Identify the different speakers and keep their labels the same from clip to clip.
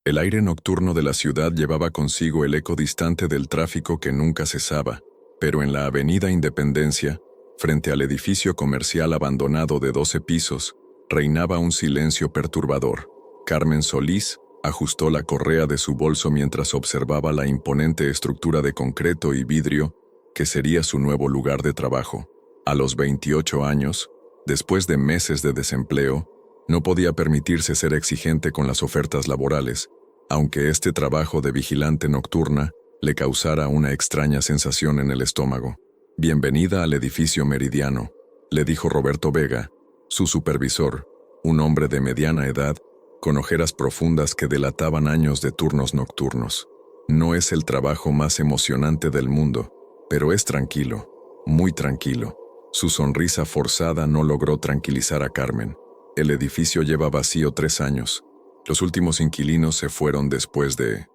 Speaker 1: El aire nocturno de la ciudad llevaba consigo el eco distante del tráfico que nunca cesaba, pero en la avenida Independencia, frente al edificio comercial abandonado de 12 pisos, reinaba un silencio perturbador. Carmen Solís ajustó la correa de su bolso mientras observaba la imponente estructura de concreto y vidrio que sería su nuevo lugar de trabajo. A los 28 años, después de meses de desempleo, no podía permitirse ser exigente con las ofertas laborales, aunque este trabajo de vigilante nocturna le causara una extraña sensación en el estómago. «Bienvenida al edificio Meridiano», le dijo Roberto Vega, su supervisor, un hombre de mediana edad, con ojeras profundas que delataban años de turnos nocturnos. «No es el trabajo más emocionante del mundo, pero es tranquilo, muy tranquilo». Su sonrisa forzada no logró tranquilizar a Carmen. El edificio lleva vacío 3 años. Los últimos inquilinos se fueron después de,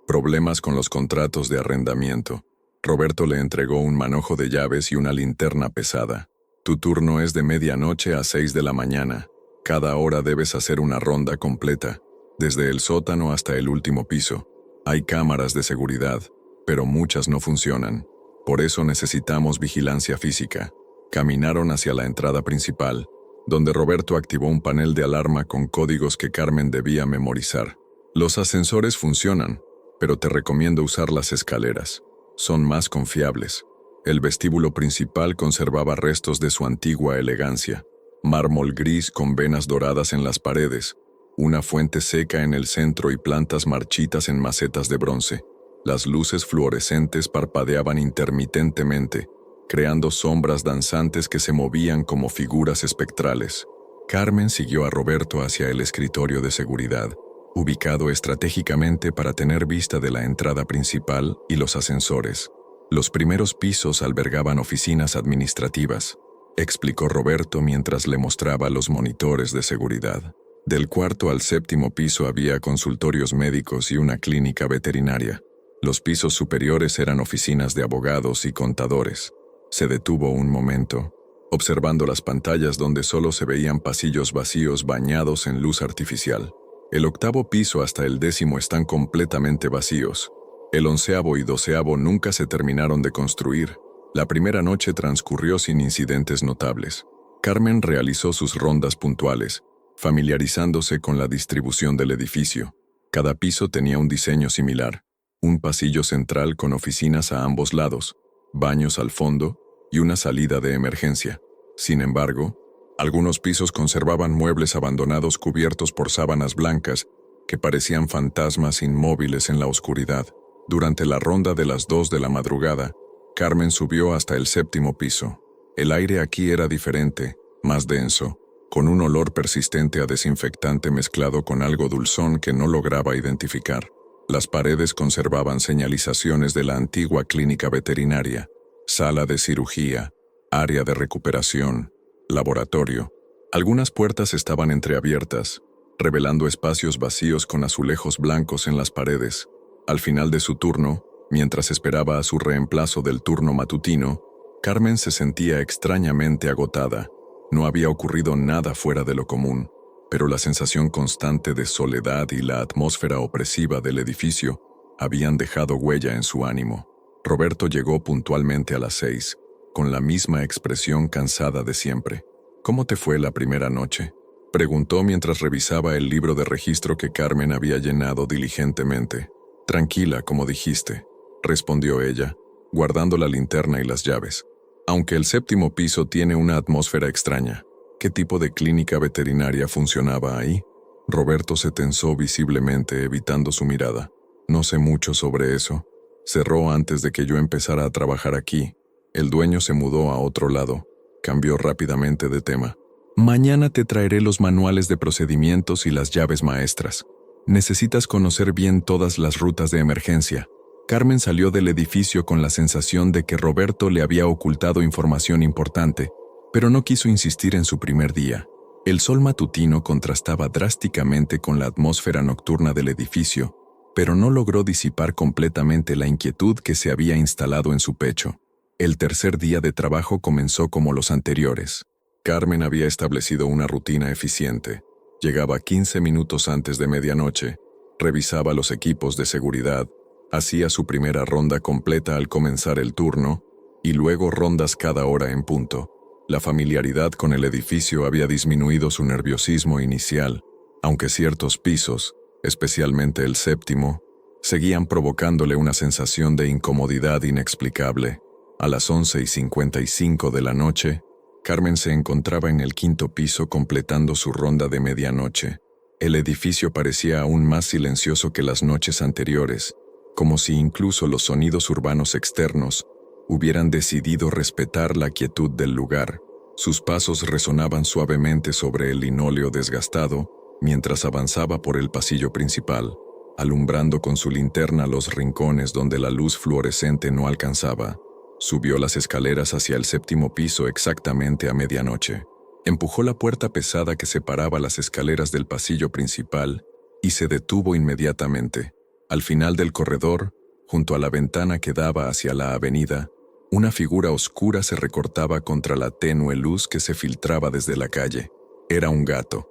Speaker 1: problemas con los contratos de arrendamiento. Roberto le entregó un manojo de llaves y una linterna pesada. «Tu turno es de medianoche a 6 de la mañana. Cada hora debes hacer una ronda completa, desde el sótano hasta el último piso. Hay cámaras de seguridad, pero muchas no funcionan. Por eso necesitamos vigilancia física». Caminaron hacia la entrada principal, donde Roberto activó un panel de alarma con códigos que Carmen debía memorizar. «Los ascensores funcionan, pero te recomiendo usar las escaleras. Son más confiables». El vestíbulo principal conservaba restos de su antigua elegancia. Mármol gris con venas doradas en las paredes, una fuente seca en el centro y plantas marchitas en macetas de bronce. Las luces fluorescentes parpadeaban intermitentemente, creando sombras danzantes que se movían como figuras espectrales. Carmen siguió a Roberto hacia el escritorio de seguridad, ubicado estratégicamente para tener vista de la entrada principal y los ascensores. «Los primeros pisos albergaban oficinas administrativas», explicó Roberto mientras le mostraba los monitores de seguridad. «Del cuarto al 7º piso había consultorios médicos y una clínica veterinaria. Los pisos superiores eran oficinas de abogados y contadores». Se detuvo un momento, observando las pantallas donde solo se veían pasillos vacíos bañados en luz artificial. «El 8º piso hasta el 10º están completamente vacíos. El 11º y 12º nunca se terminaron de construir». La primera noche transcurrió sin incidentes notables. Carmen realizó sus rondas puntuales, familiarizándose con la distribución del edificio. Cada piso tenía un diseño similar: un pasillo central con oficinas a ambos lados, baños al fondo y una salida de emergencia. Sin embargo, algunos pisos conservaban muebles abandonados cubiertos por sábanas blancas que parecían fantasmas inmóviles en la oscuridad. Durante la ronda de las 2 de la madrugada, Carmen subió hasta el 7º piso. El aire aquí era diferente, más denso, con un olor persistente a desinfectante mezclado con algo dulzón que no lograba identificar. Las paredes conservaban señalizaciones de la antigua clínica veterinaria: sala de cirugía, área de recuperación, laboratorio. Algunas puertas estaban entreabiertas, revelando espacios vacíos con azulejos blancos en las paredes. Al final de su turno, mientras esperaba a su reemplazo del turno matutino, Carmen se sentía extrañamente agotada. No había ocurrido nada fuera de lo común, pero la sensación constante de soledad y la atmósfera opresiva del edificio habían dejado huella en su ánimo. Roberto llegó puntualmente a las 6, con la misma expresión cansada de siempre. «¿Cómo te fue la primera noche?», preguntó mientras revisaba el libro de registro que Carmen había llenado diligentemente. «Tranquila, como dijiste», respondió ella, guardando la linterna y las llaves. «Aunque el 7º piso tiene una atmósfera extraña». «¿Qué tipo de clínica veterinaria funcionaba ahí?». Roberto se tensó visiblemente, evitando su mirada. «No sé mucho sobre eso. Cerró antes de que yo empezara a trabajar aquí. El dueño se mudó a otro lado». Cambió rápidamente de tema. «Mañana te traeré los manuales de procedimientos y las llaves maestras. Necesitas conocer bien todas las rutas de emergencia». Carmen salió del edificio con la sensación de que Roberto le había ocultado información importante, pero no quiso insistir en su primer día. El sol matutino contrastaba drásticamente con la atmósfera nocturna del edificio, pero no logró disipar completamente la inquietud que se había instalado en su pecho. El tercer día de trabajo comenzó como los anteriores. Carmen había establecido una rutina eficiente. Llegaba 15 minutos antes de medianoche, revisaba los equipos de seguridad, hacía su primera ronda completa al comenzar el turno, y luego rondas cada hora en punto. La familiaridad con el edificio había disminuido su nerviosismo inicial, aunque ciertos pisos, especialmente el séptimo, seguían provocándole una sensación de incomodidad inexplicable. A las 11:55 de la noche, Carmen se encontraba en el quinto piso completando su ronda de medianoche. El edificio parecía aún más silencioso que las noches anteriores, como si incluso los sonidos urbanos externos hubieran decidido respetar la quietud del lugar. Sus pasos resonaban suavemente sobre el linóleo desgastado mientras avanzaba por el pasillo principal, alumbrando con su linterna los rincones donde la luz fluorescente no alcanzaba. Subió las escaleras hacia el séptimo piso exactamente a medianoche. Empujó la puerta pesada que separaba las escaleras del pasillo principal y se detuvo inmediatamente. Al final del corredor, junto a la ventana que daba hacia la avenida, una figura oscura se recortaba contra la tenue luz que se filtraba desde la calle. Era un gato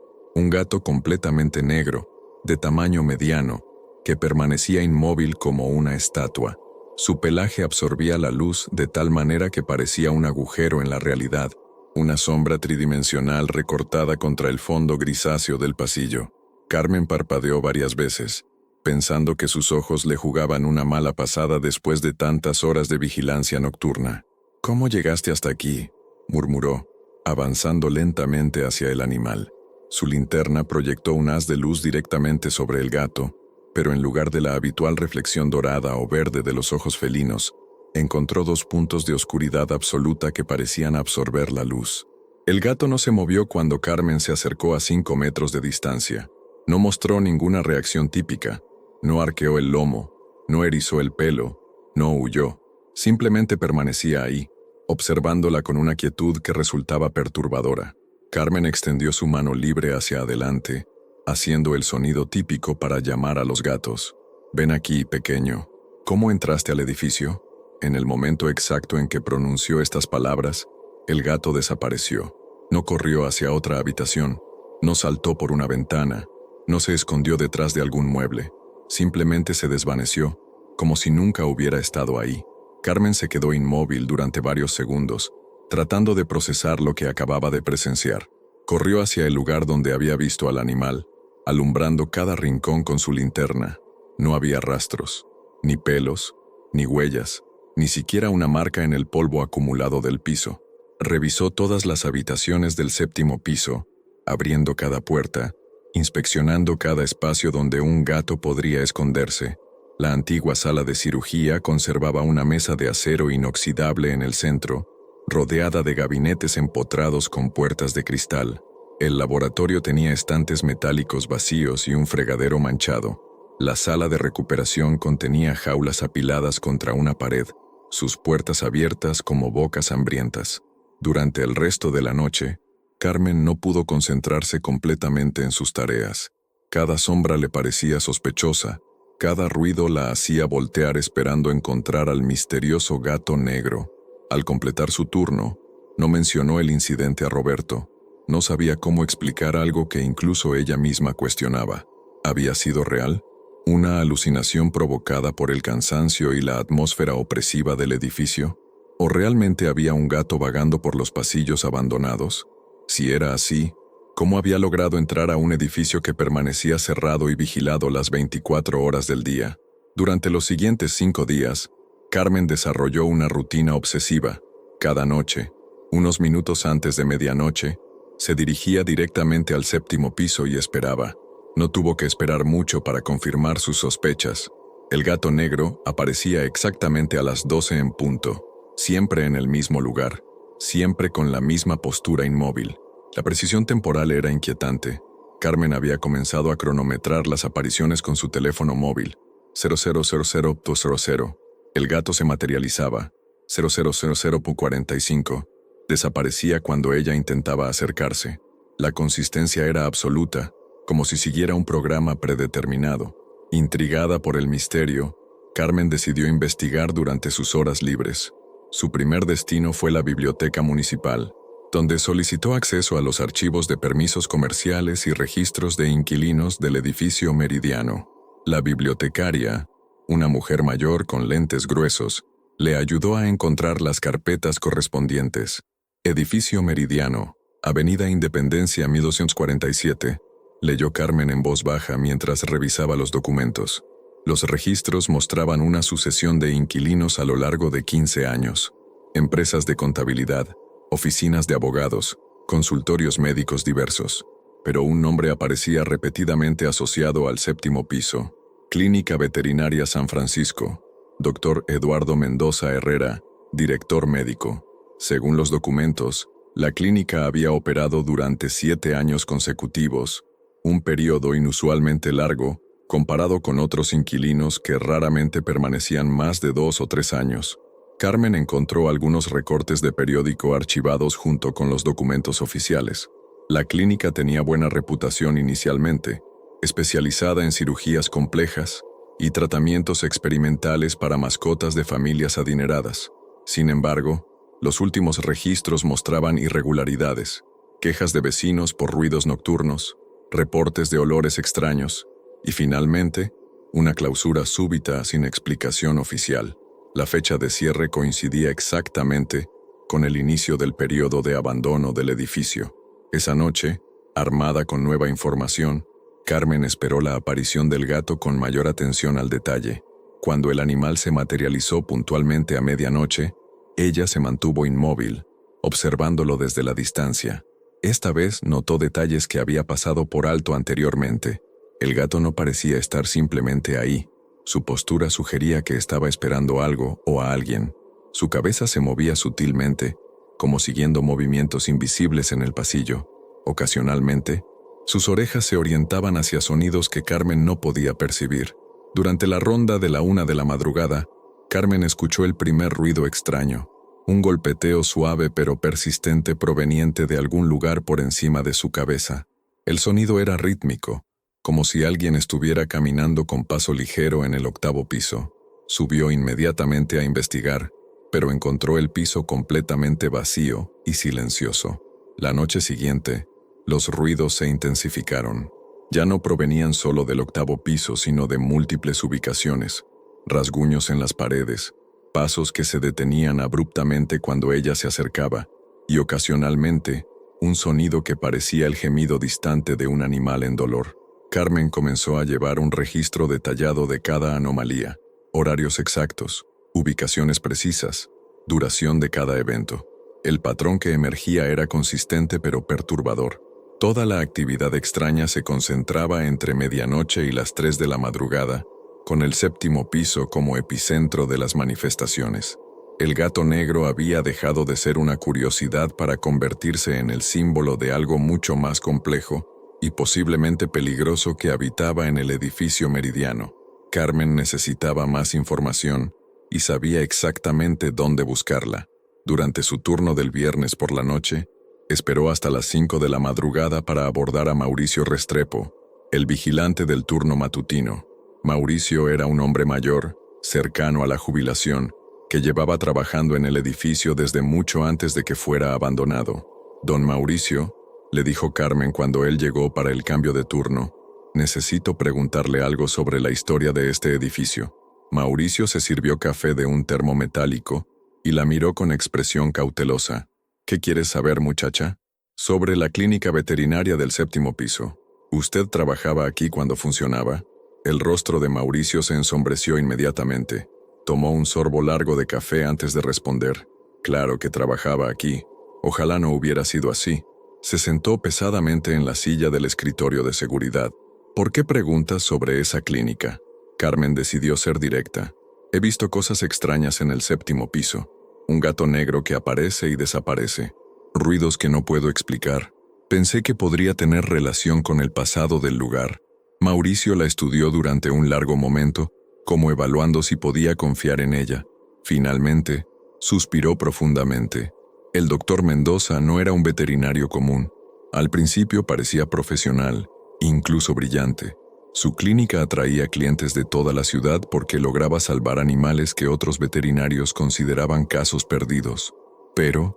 Speaker 1: completamente negro, de tamaño mediano, que permanecía inmóvil como una estatua. Su pelaje absorbía la luz de tal manera que parecía un agujero en la realidad, una sombra tridimensional recortada contra el fondo grisáceo del pasillo. Carmen parpadeó varias veces, pensando que sus ojos le jugaban una mala pasada después de tantas horas de vigilancia nocturna. «¿Cómo llegaste hasta aquí?», murmuró, avanzando lentamente hacia el animal. Su linterna proyectó un haz de luz directamente sobre el gato, pero en lugar de la habitual reflexión dorada o verde de los ojos felinos, encontró dos puntos de oscuridad absoluta que parecían absorber la luz. El gato no se movió cuando Carmen se acercó a 5 metros de distancia. No mostró ninguna reacción típica. No arqueó el lomo, no erizó el pelo, no huyó. Simplemente permanecía ahí, observándola con una quietud que resultaba perturbadora. Carmen extendió su mano libre hacia adelante, haciendo el sonido típico para llamar a los gatos. «Ven aquí, pequeño». «¿Cómo entraste al edificio?». En el momento exacto en que pronunció estas palabras, el gato desapareció. No corrió hacia otra habitación, no saltó por una ventana, no se escondió detrás de algún mueble. Simplemente se desvaneció, como si nunca hubiera estado ahí. Carmen se quedó inmóvil durante varios segundos, tratando de procesar lo que acababa de presenciar. Corrió hacia el lugar donde había visto al animal, alumbrando cada rincón con su linterna. No había rastros, ni pelos, ni huellas, ni siquiera una marca en el polvo acumulado del piso. Revisó todas las habitaciones del séptimo piso, abriendo cada puerta, inspeccionando cada espacio donde un gato podría esconderse. La antigua sala de cirugía conservaba una mesa de acero inoxidable en el centro, rodeada de gabinetes empotrados con puertas de cristal. El laboratorio tenía estantes metálicos vacíos y un fregadero manchado. La sala de recuperación contenía jaulas apiladas contra una pared, sus puertas abiertas como bocas hambrientas. Durante el resto de la noche, Carmen no pudo concentrarse completamente en sus tareas. Cada sombra le parecía sospechosa, cada ruido la hacía voltear esperando encontrar al misterioso gato negro. Al completar su turno, no mencionó el incidente a Roberto. No sabía cómo explicar algo que incluso ella misma cuestionaba. ¿Había sido real? ¿Una alucinación provocada por el cansancio y la atmósfera opresiva del edificio? ¿O realmente había un gato vagando por los pasillos abandonados? Si era así, ¿cómo había logrado entrar a un edificio que permanecía cerrado y vigilado las 24 horas del día? Durante los siguientes 5 días, Carmen desarrolló una rutina obsesiva. Cada noche, unos minutos antes de medianoche, se dirigía directamente al séptimo piso y esperaba. No tuvo que esperar mucho para confirmar sus sospechas. El gato negro aparecía exactamente a las 12 en punto, siempre en el mismo lugar, siempre con la misma postura inmóvil. La precisión temporal era inquietante. Carmen había comenzado a cronometrar las apariciones con su teléfono móvil. 0000:00. El gato se materializaba. 00:45. Desaparecía cuando ella intentaba acercarse. La consistencia era absoluta, como si siguiera un programa predeterminado. Intrigada por el misterio, Carmen decidió investigar durante sus horas libres. Su primer destino fue la biblioteca municipal, donde solicitó acceso a los archivos de permisos comerciales y registros de inquilinos del edificio Meridiano. La bibliotecaria, una mujer mayor con lentes gruesos, le ayudó a encontrar las carpetas correspondientes. Edificio Meridiano, Avenida Independencia 1247, leyó Carmen en voz baja mientras revisaba los documentos. Los registros mostraban una sucesión de inquilinos a lo largo de 15 años. Empresas de contabilidad, oficinas de abogados, consultorios médicos diversos. Pero un nombre aparecía repetidamente asociado al séptimo piso. Clínica Veterinaria San Francisco. Dr. Eduardo Mendoza Herrera, director médico. Según los documentos, la clínica había operado durante 7 años consecutivos, un periodo inusualmente largo comparado con otros inquilinos que raramente permanecían más de 2 o 3 años. Carmen encontró algunos recortes de periódico archivados junto con los documentos oficiales. La clínica tenía buena reputación inicialmente, especializada en cirugías complejas y tratamientos experimentales para mascotas de familias adineradas. Sin embargo, los últimos registros mostraban irregularidades, quejas de vecinos por ruidos nocturnos, reportes de olores extraños y, finalmente, una clausura súbita sin explicación oficial. La fecha de cierre coincidía exactamente con el inicio del periodo de abandono del edificio. Esa noche, armada con nueva información, Carmen esperó la aparición del gato con mayor atención al detalle. Cuando el animal se materializó puntualmente a medianoche, ella se mantuvo inmóvil, observándolo desde la distancia. Esta vez notó detalles que había pasado por alto anteriormente. El gato no parecía estar simplemente ahí. Su postura sugería que estaba esperando algo o a alguien. Su cabeza se movía sutilmente, como siguiendo movimientos invisibles en el pasillo. Ocasionalmente, sus orejas se orientaban hacia sonidos que Carmen no podía percibir. Durante la ronda de la 1 de la madrugada, Carmen escuchó el primer ruido extraño, un golpeteo suave pero persistente proveniente de algún lugar por encima de su cabeza. El sonido era rítmico, como si alguien estuviera caminando con paso ligero en el 8º piso. Subió inmediatamente a investigar, pero encontró el piso completamente vacío y silencioso. La noche siguiente, los ruidos se intensificaron. Ya no provenían solo del 8º piso, sino de múltiples ubicaciones, rasguños en las paredes, pasos que se detenían abruptamente cuando ella se acercaba, y ocasionalmente, un sonido que parecía el gemido distante de un animal en dolor. Carmen comenzó a llevar un registro detallado de cada anomalía, horarios exactos, ubicaciones precisas, duración de cada evento. El patrón que emergía era consistente pero perturbador. Toda la actividad extraña se concentraba entre medianoche y las 3 de la madrugada, con el 7º piso como epicentro de las manifestaciones. El gato negro había dejado de ser una curiosidad para convertirse en el símbolo de algo mucho más complejo y posiblemente peligroso que habitaba en el edificio Meridiano. Carmen necesitaba más información y sabía exactamente dónde buscarla. Durante su turno del viernes por la noche, esperó hasta las 5 de la madrugada para abordar a Mauricio Restrepo, el vigilante del turno matutino. Mauricio era un hombre mayor, cercano a la jubilación, que llevaba trabajando en el edificio desde mucho antes de que fuera abandonado. Don Mauricio, le dijo Carmen cuando él llegó para el cambio de turno, necesito preguntarle algo sobre la historia de este edificio. Mauricio se sirvió café de un termo metálico y la miró con expresión cautelosa. ¿Qué quieres saber, muchacha? Sobre la clínica veterinaria del 7º piso. ¿Usted trabajaba aquí cuando funcionaba? El rostro de Mauricio se ensombreció inmediatamente. Tomó un sorbo largo de café antes de responder. Claro que trabajaba aquí. Ojalá no hubiera sido así. Se sentó pesadamente en la silla del escritorio de seguridad. ¿Por qué preguntas sobre esa clínica? Carmen decidió ser directa. He visto cosas extrañas en el 7º piso. Un gato negro que aparece y desaparece. Ruidos que no puedo explicar. Pensé que podría tener relación con el pasado del lugar. Mauricio la estudió durante un largo momento, como evaluando si podía confiar en ella. Finalmente, suspiró profundamente. El doctor Mendoza no era un veterinario común. Al principio parecía profesional, incluso brillante. Su clínica atraía clientes de toda la ciudad porque lograba salvar animales que otros veterinarios consideraban casos perdidos. Pero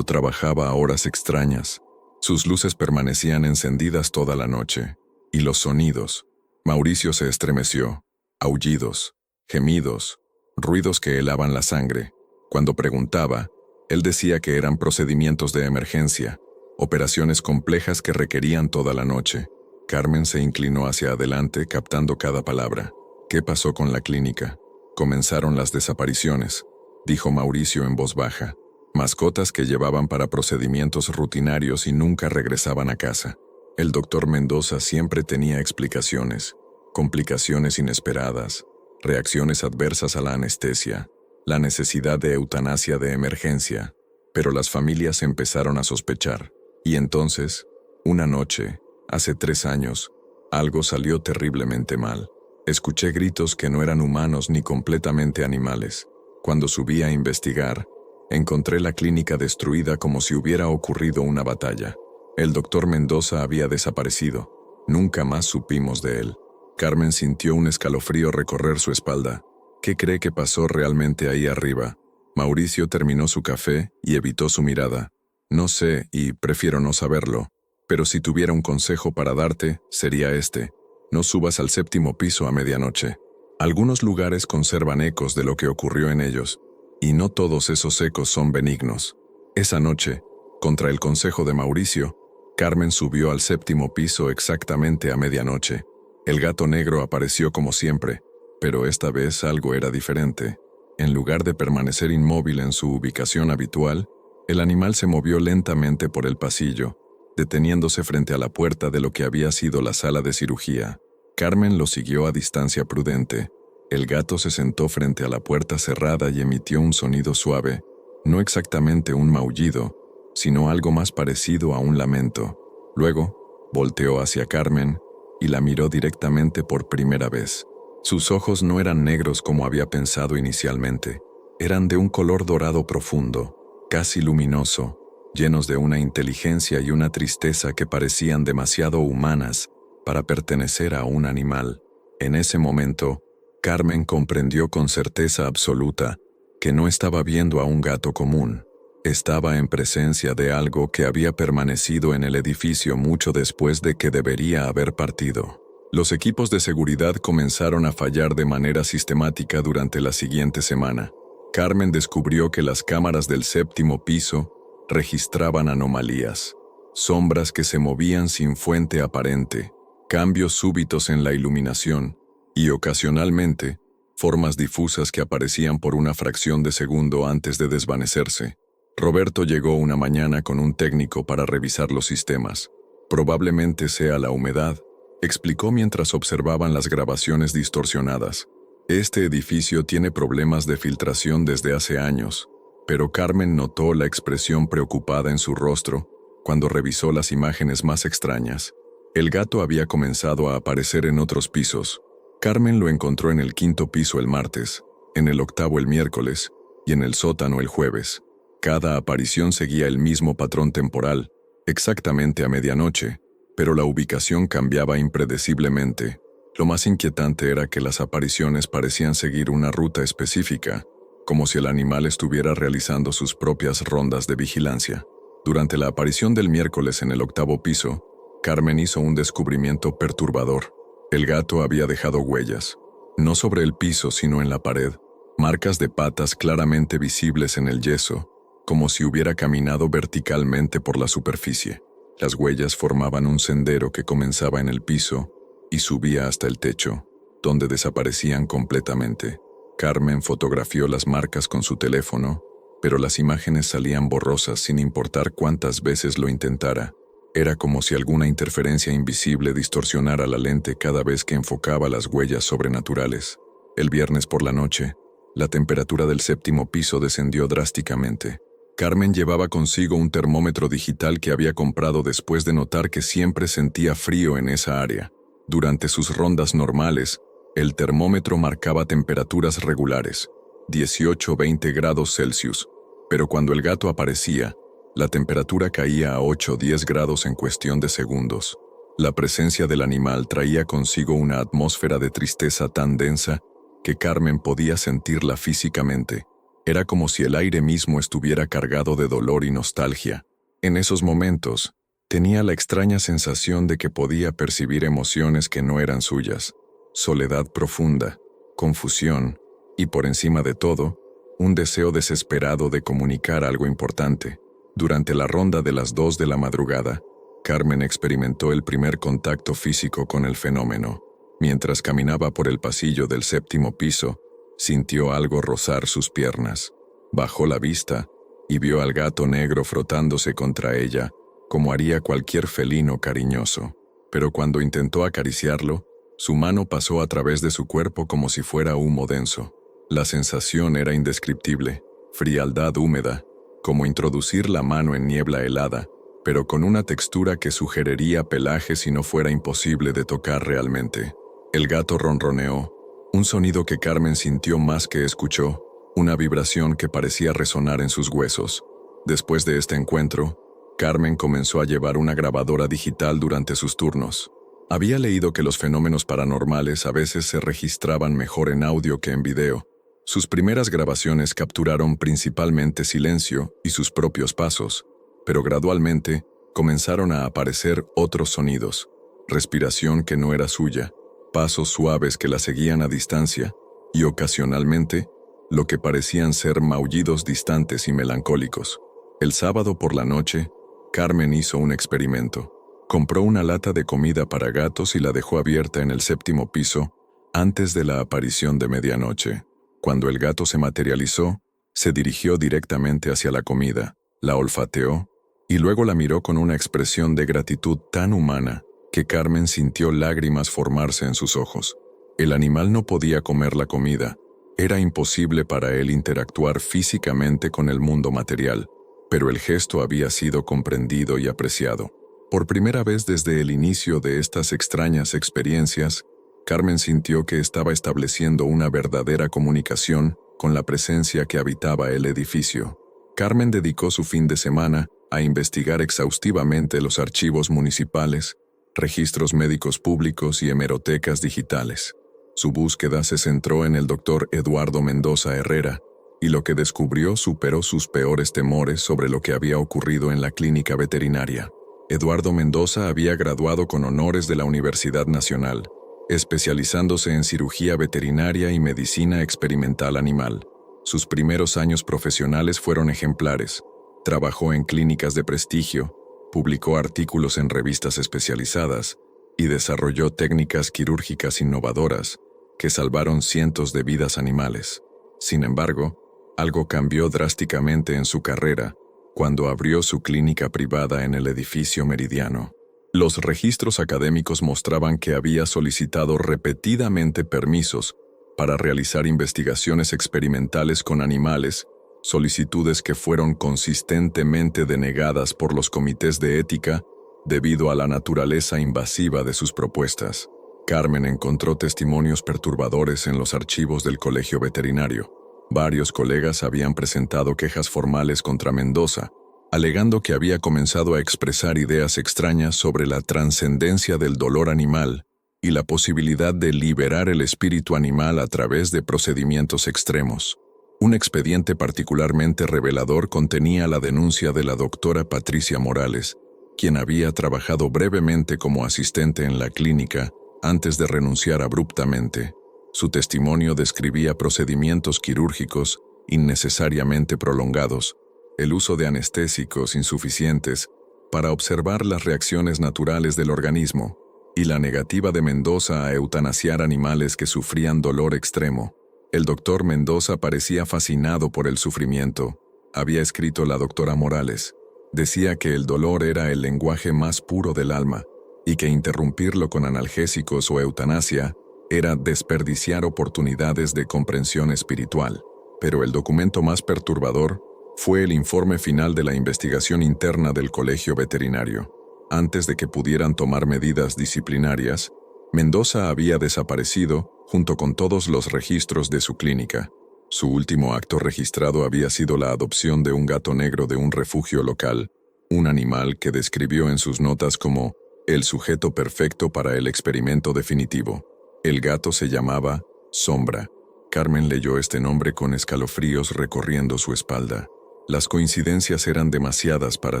Speaker 1: trabajaba a horas extrañas. Sus luces permanecían encendidas toda la noche. Y los sonidos. Mauricio se estremeció. Aullidos, gemidos, ruidos que helaban la sangre. Cuando preguntaba, él decía que eran procedimientos de emergencia, operaciones complejas que requerían toda la noche. Carmen se inclinó hacia adelante captando cada palabra. ¿Qué pasó con la clínica? Comenzaron las desapariciones, dijo Mauricio en voz baja. Mascotas que llevaban para procedimientos rutinarios y nunca regresaban a casa. El doctor Mendoza siempre tenía explicaciones, complicaciones inesperadas, reacciones adversas a la anestesia, la necesidad de eutanasia de emergencia, pero las familias empezaron a sospechar. Y entonces, una noche, hace 3 años, algo salió terriblemente mal. Escuché gritos que no eran humanos ni completamente animales. Cuando subí a investigar, encontré la clínica destruida como si hubiera ocurrido una batalla. El doctor Mendoza había desaparecido. Nunca más supimos de él. Carmen sintió un escalofrío recorrer su espalda. ¿Qué cree que pasó realmente ahí arriba? Mauricio terminó su café y evitó su mirada. No sé y prefiero no saberlo, pero si tuviera un consejo para darte, sería este. No subas al 7º piso a medianoche. Algunos lugares conservan ecos de lo que ocurrió en ellos, y no todos esos ecos son benignos. Esa noche, contra el consejo de Mauricio, Carmen subió al 7º piso exactamente a medianoche. El gato negro apareció como siempre, pero esta vez algo era diferente. En lugar de permanecer inmóvil en su ubicación habitual, el animal se movió lentamente por el pasillo, deteniéndose frente a la puerta de lo que había sido la sala de cirugía. Carmen lo siguió a distancia prudente. El gato se sentó frente a la puerta cerrada y emitió un sonido suave, no exactamente un maullido, sino algo más parecido a un lamento. Luego, volteó hacia Carmen y la miró directamente por primera vez. Sus ojos no eran negros como había pensado inicialmente. Eran de un color dorado profundo, casi luminoso, llenos de una inteligencia y una tristeza que parecían demasiado humanas para pertenecer a un animal. En ese momento, Carmen comprendió con certeza absoluta que no estaba viendo a un gato común. Estaba en presencia de algo que había permanecido en el edificio mucho después de que debería haber partido. Los equipos de seguridad comenzaron a fallar de manera sistemática durante la siguiente semana. Carmen descubrió que las cámaras del 7º piso registraban anomalías, sombras que se movían sin fuente aparente, cambios súbitos en la iluminación y, ocasionalmente, formas difusas que aparecían por una fracción de segundo antes de desvanecerse. Roberto llegó una mañana con un técnico para revisar los sistemas. Probablemente sea la humedad, explicó mientras observaban las grabaciones distorsionadas. Este edificio tiene problemas de filtración desde hace años, pero Carmen notó la expresión preocupada en su rostro cuando revisó las imágenes más extrañas. El gato había comenzado a aparecer en otros pisos. Carmen lo encontró en el 5º piso el martes, en el 8º el miércoles y en el sótano el jueves. Cada aparición seguía el mismo patrón temporal, exactamente a medianoche, pero la ubicación cambiaba impredeciblemente. Lo más inquietante era que las apariciones parecían seguir una ruta específica, como si el animal estuviera realizando sus propias rondas de vigilancia. Durante la aparición del miércoles en el 8º piso, Carmen hizo un descubrimiento perturbador. El gato había dejado huellas, no sobre el piso sino en la pared, marcas de patas claramente visibles en el yeso, como si hubiera caminado verticalmente por la superficie. Las huellas formaban un sendero que comenzaba en el piso y subía hasta el techo, donde desaparecían completamente. Carmen fotografió las marcas con su teléfono, pero las imágenes salían borrosas sin importar cuántas veces lo intentara. Era como si alguna interferencia invisible distorsionara la lente cada vez que enfocaba las huellas sobrenaturales. El viernes por la noche, la temperatura del 7º piso descendió drásticamente. Carmen llevaba consigo un termómetro digital que había comprado después de notar que siempre sentía frío en esa área. Durante sus rondas normales, el termómetro marcaba temperaturas regulares, 18-20 grados Celsius, pero cuando el gato aparecía, la temperatura caía a 8-10 grados en cuestión de segundos. La presencia del animal traía consigo una atmósfera de tristeza tan densa que Carmen podía sentirla físicamente. Era como si el aire mismo estuviera cargado de dolor y nostalgia. En esos momentos, Tenía la extraña sensación de que podía percibir emociones que no eran suyas, soledad profunda, confusión y, por encima de todo, un deseo desesperado de comunicar algo importante. Durante la ronda de las 2 de la madrugada, Carmen experimentó el primer contacto físico con el fenómeno. Mientras caminaba por el pasillo del 7º piso, sintió algo rozar sus piernas. Bajó la vista y vio al gato negro frotándose contra ella, como haría cualquier felino cariñoso. Pero cuando intentó acariciarlo, su mano pasó a través de su cuerpo como si fuera humo denso. La sensación era indescriptible, frialdad húmeda, como introducir la mano en niebla helada, pero con una textura que sugeriría pelaje si no fuera imposible de tocar realmente. El gato ronroneó, un sonido que Carmen sintió más que escuchó, una vibración que parecía resonar en sus huesos. Después de este encuentro, Carmen comenzó a llevar una grabadora digital durante sus turnos. Había leído que los fenómenos paranormales a veces se registraban mejor en audio que en video. Sus primeras grabaciones capturaron principalmente silencio y sus propios pasos, pero gradualmente comenzaron a aparecer otros sonidos, respiración que no era suya, pasos suaves que la seguían a distancia y ocasionalmente lo que parecían ser maullidos distantes y melancólicos. El sábado por la noche, Carmen hizo un experimento. Compró una lata de comida para gatos y la dejó abierta en el 7º piso antes de la aparición de medianoche. Cuando el gato se materializó, se dirigió directamente hacia la comida, la olfateó y luego la miró con una expresión de gratitud tan humana que Carmen sintió lágrimas formarse en sus ojos. El animal no podía comer la comida. Era imposible para él interactuar físicamente con el mundo material, pero el gesto había sido comprendido y apreciado. Por primera vez desde el inicio de estas extrañas experiencias, Carmen sintió que estaba estableciendo una verdadera comunicación con la presencia que habitaba el edificio. Carmen dedicó su fin de semana a investigar exhaustivamente los archivos municipales, registros médicos públicos y hemerotecas digitales. Su búsqueda se centró en el doctor Eduardo Mendoza Herrera, y lo que descubrió superó sus peores temores sobre lo que había ocurrido en la clínica veterinaria. Eduardo Mendoza había graduado con honores de la Universidad Nacional, especializándose en cirugía veterinaria y medicina experimental animal. Sus primeros años profesionales fueron ejemplares. Trabajó en clínicas de prestigio, publicó artículos en revistas especializadas y desarrolló técnicas quirúrgicas innovadoras que salvaron cientos de vidas animales. Sin embargo, algo cambió drásticamente en su carrera cuando abrió su clínica privada en el edificio Meridiano. Los registros académicos mostraban que había solicitado repetidamente permisos para realizar investigaciones experimentales con animales, solicitudes que fueron consistentemente denegadas por los comités de ética debido a la naturaleza invasiva de sus propuestas. Carmen encontró testimonios perturbadores en los archivos del colegio veterinario. Varios colegas habían presentado quejas formales contra Mendoza, alegando que había comenzado a expresar ideas extrañas sobre la trascendencia del dolor animal y la posibilidad de liberar el espíritu animal a través de procedimientos extremos. Un expediente particularmente revelador contenía la denuncia de la doctora Patricia Morales, quien había trabajado brevemente como asistente en la clínica antes de renunciar abruptamente. Su testimonio describía procedimientos quirúrgicos innecesariamente prolongados, el uso de anestésicos insuficientes para observar las reacciones naturales del organismo y la negativa de Mendoza a eutanasiar animales que sufrían dolor extremo. El doctor Mendoza parecía fascinado por el sufrimiento. Había escrito la doctora Morales. Decía que el dolor era el lenguaje más puro del alma y que interrumpirlo con analgésicos o eutanasia era desperdiciar oportunidades de comprensión espiritual. Pero el documento más perturbador fue el informe final de la investigación interna del colegio veterinario. Antes de que pudieran tomar medidas disciplinarias, Mendoza había desaparecido junto con todos los registros de su clínica. Su último acto registrado había sido la adopción de un gato negro de un refugio local, un animal que describió en sus notas como el sujeto perfecto para el experimento definitivo. El gato se llamaba Sombra. Carmen leyó este nombre con escalofríos recorriendo su espalda. Las coincidencias eran demasiadas para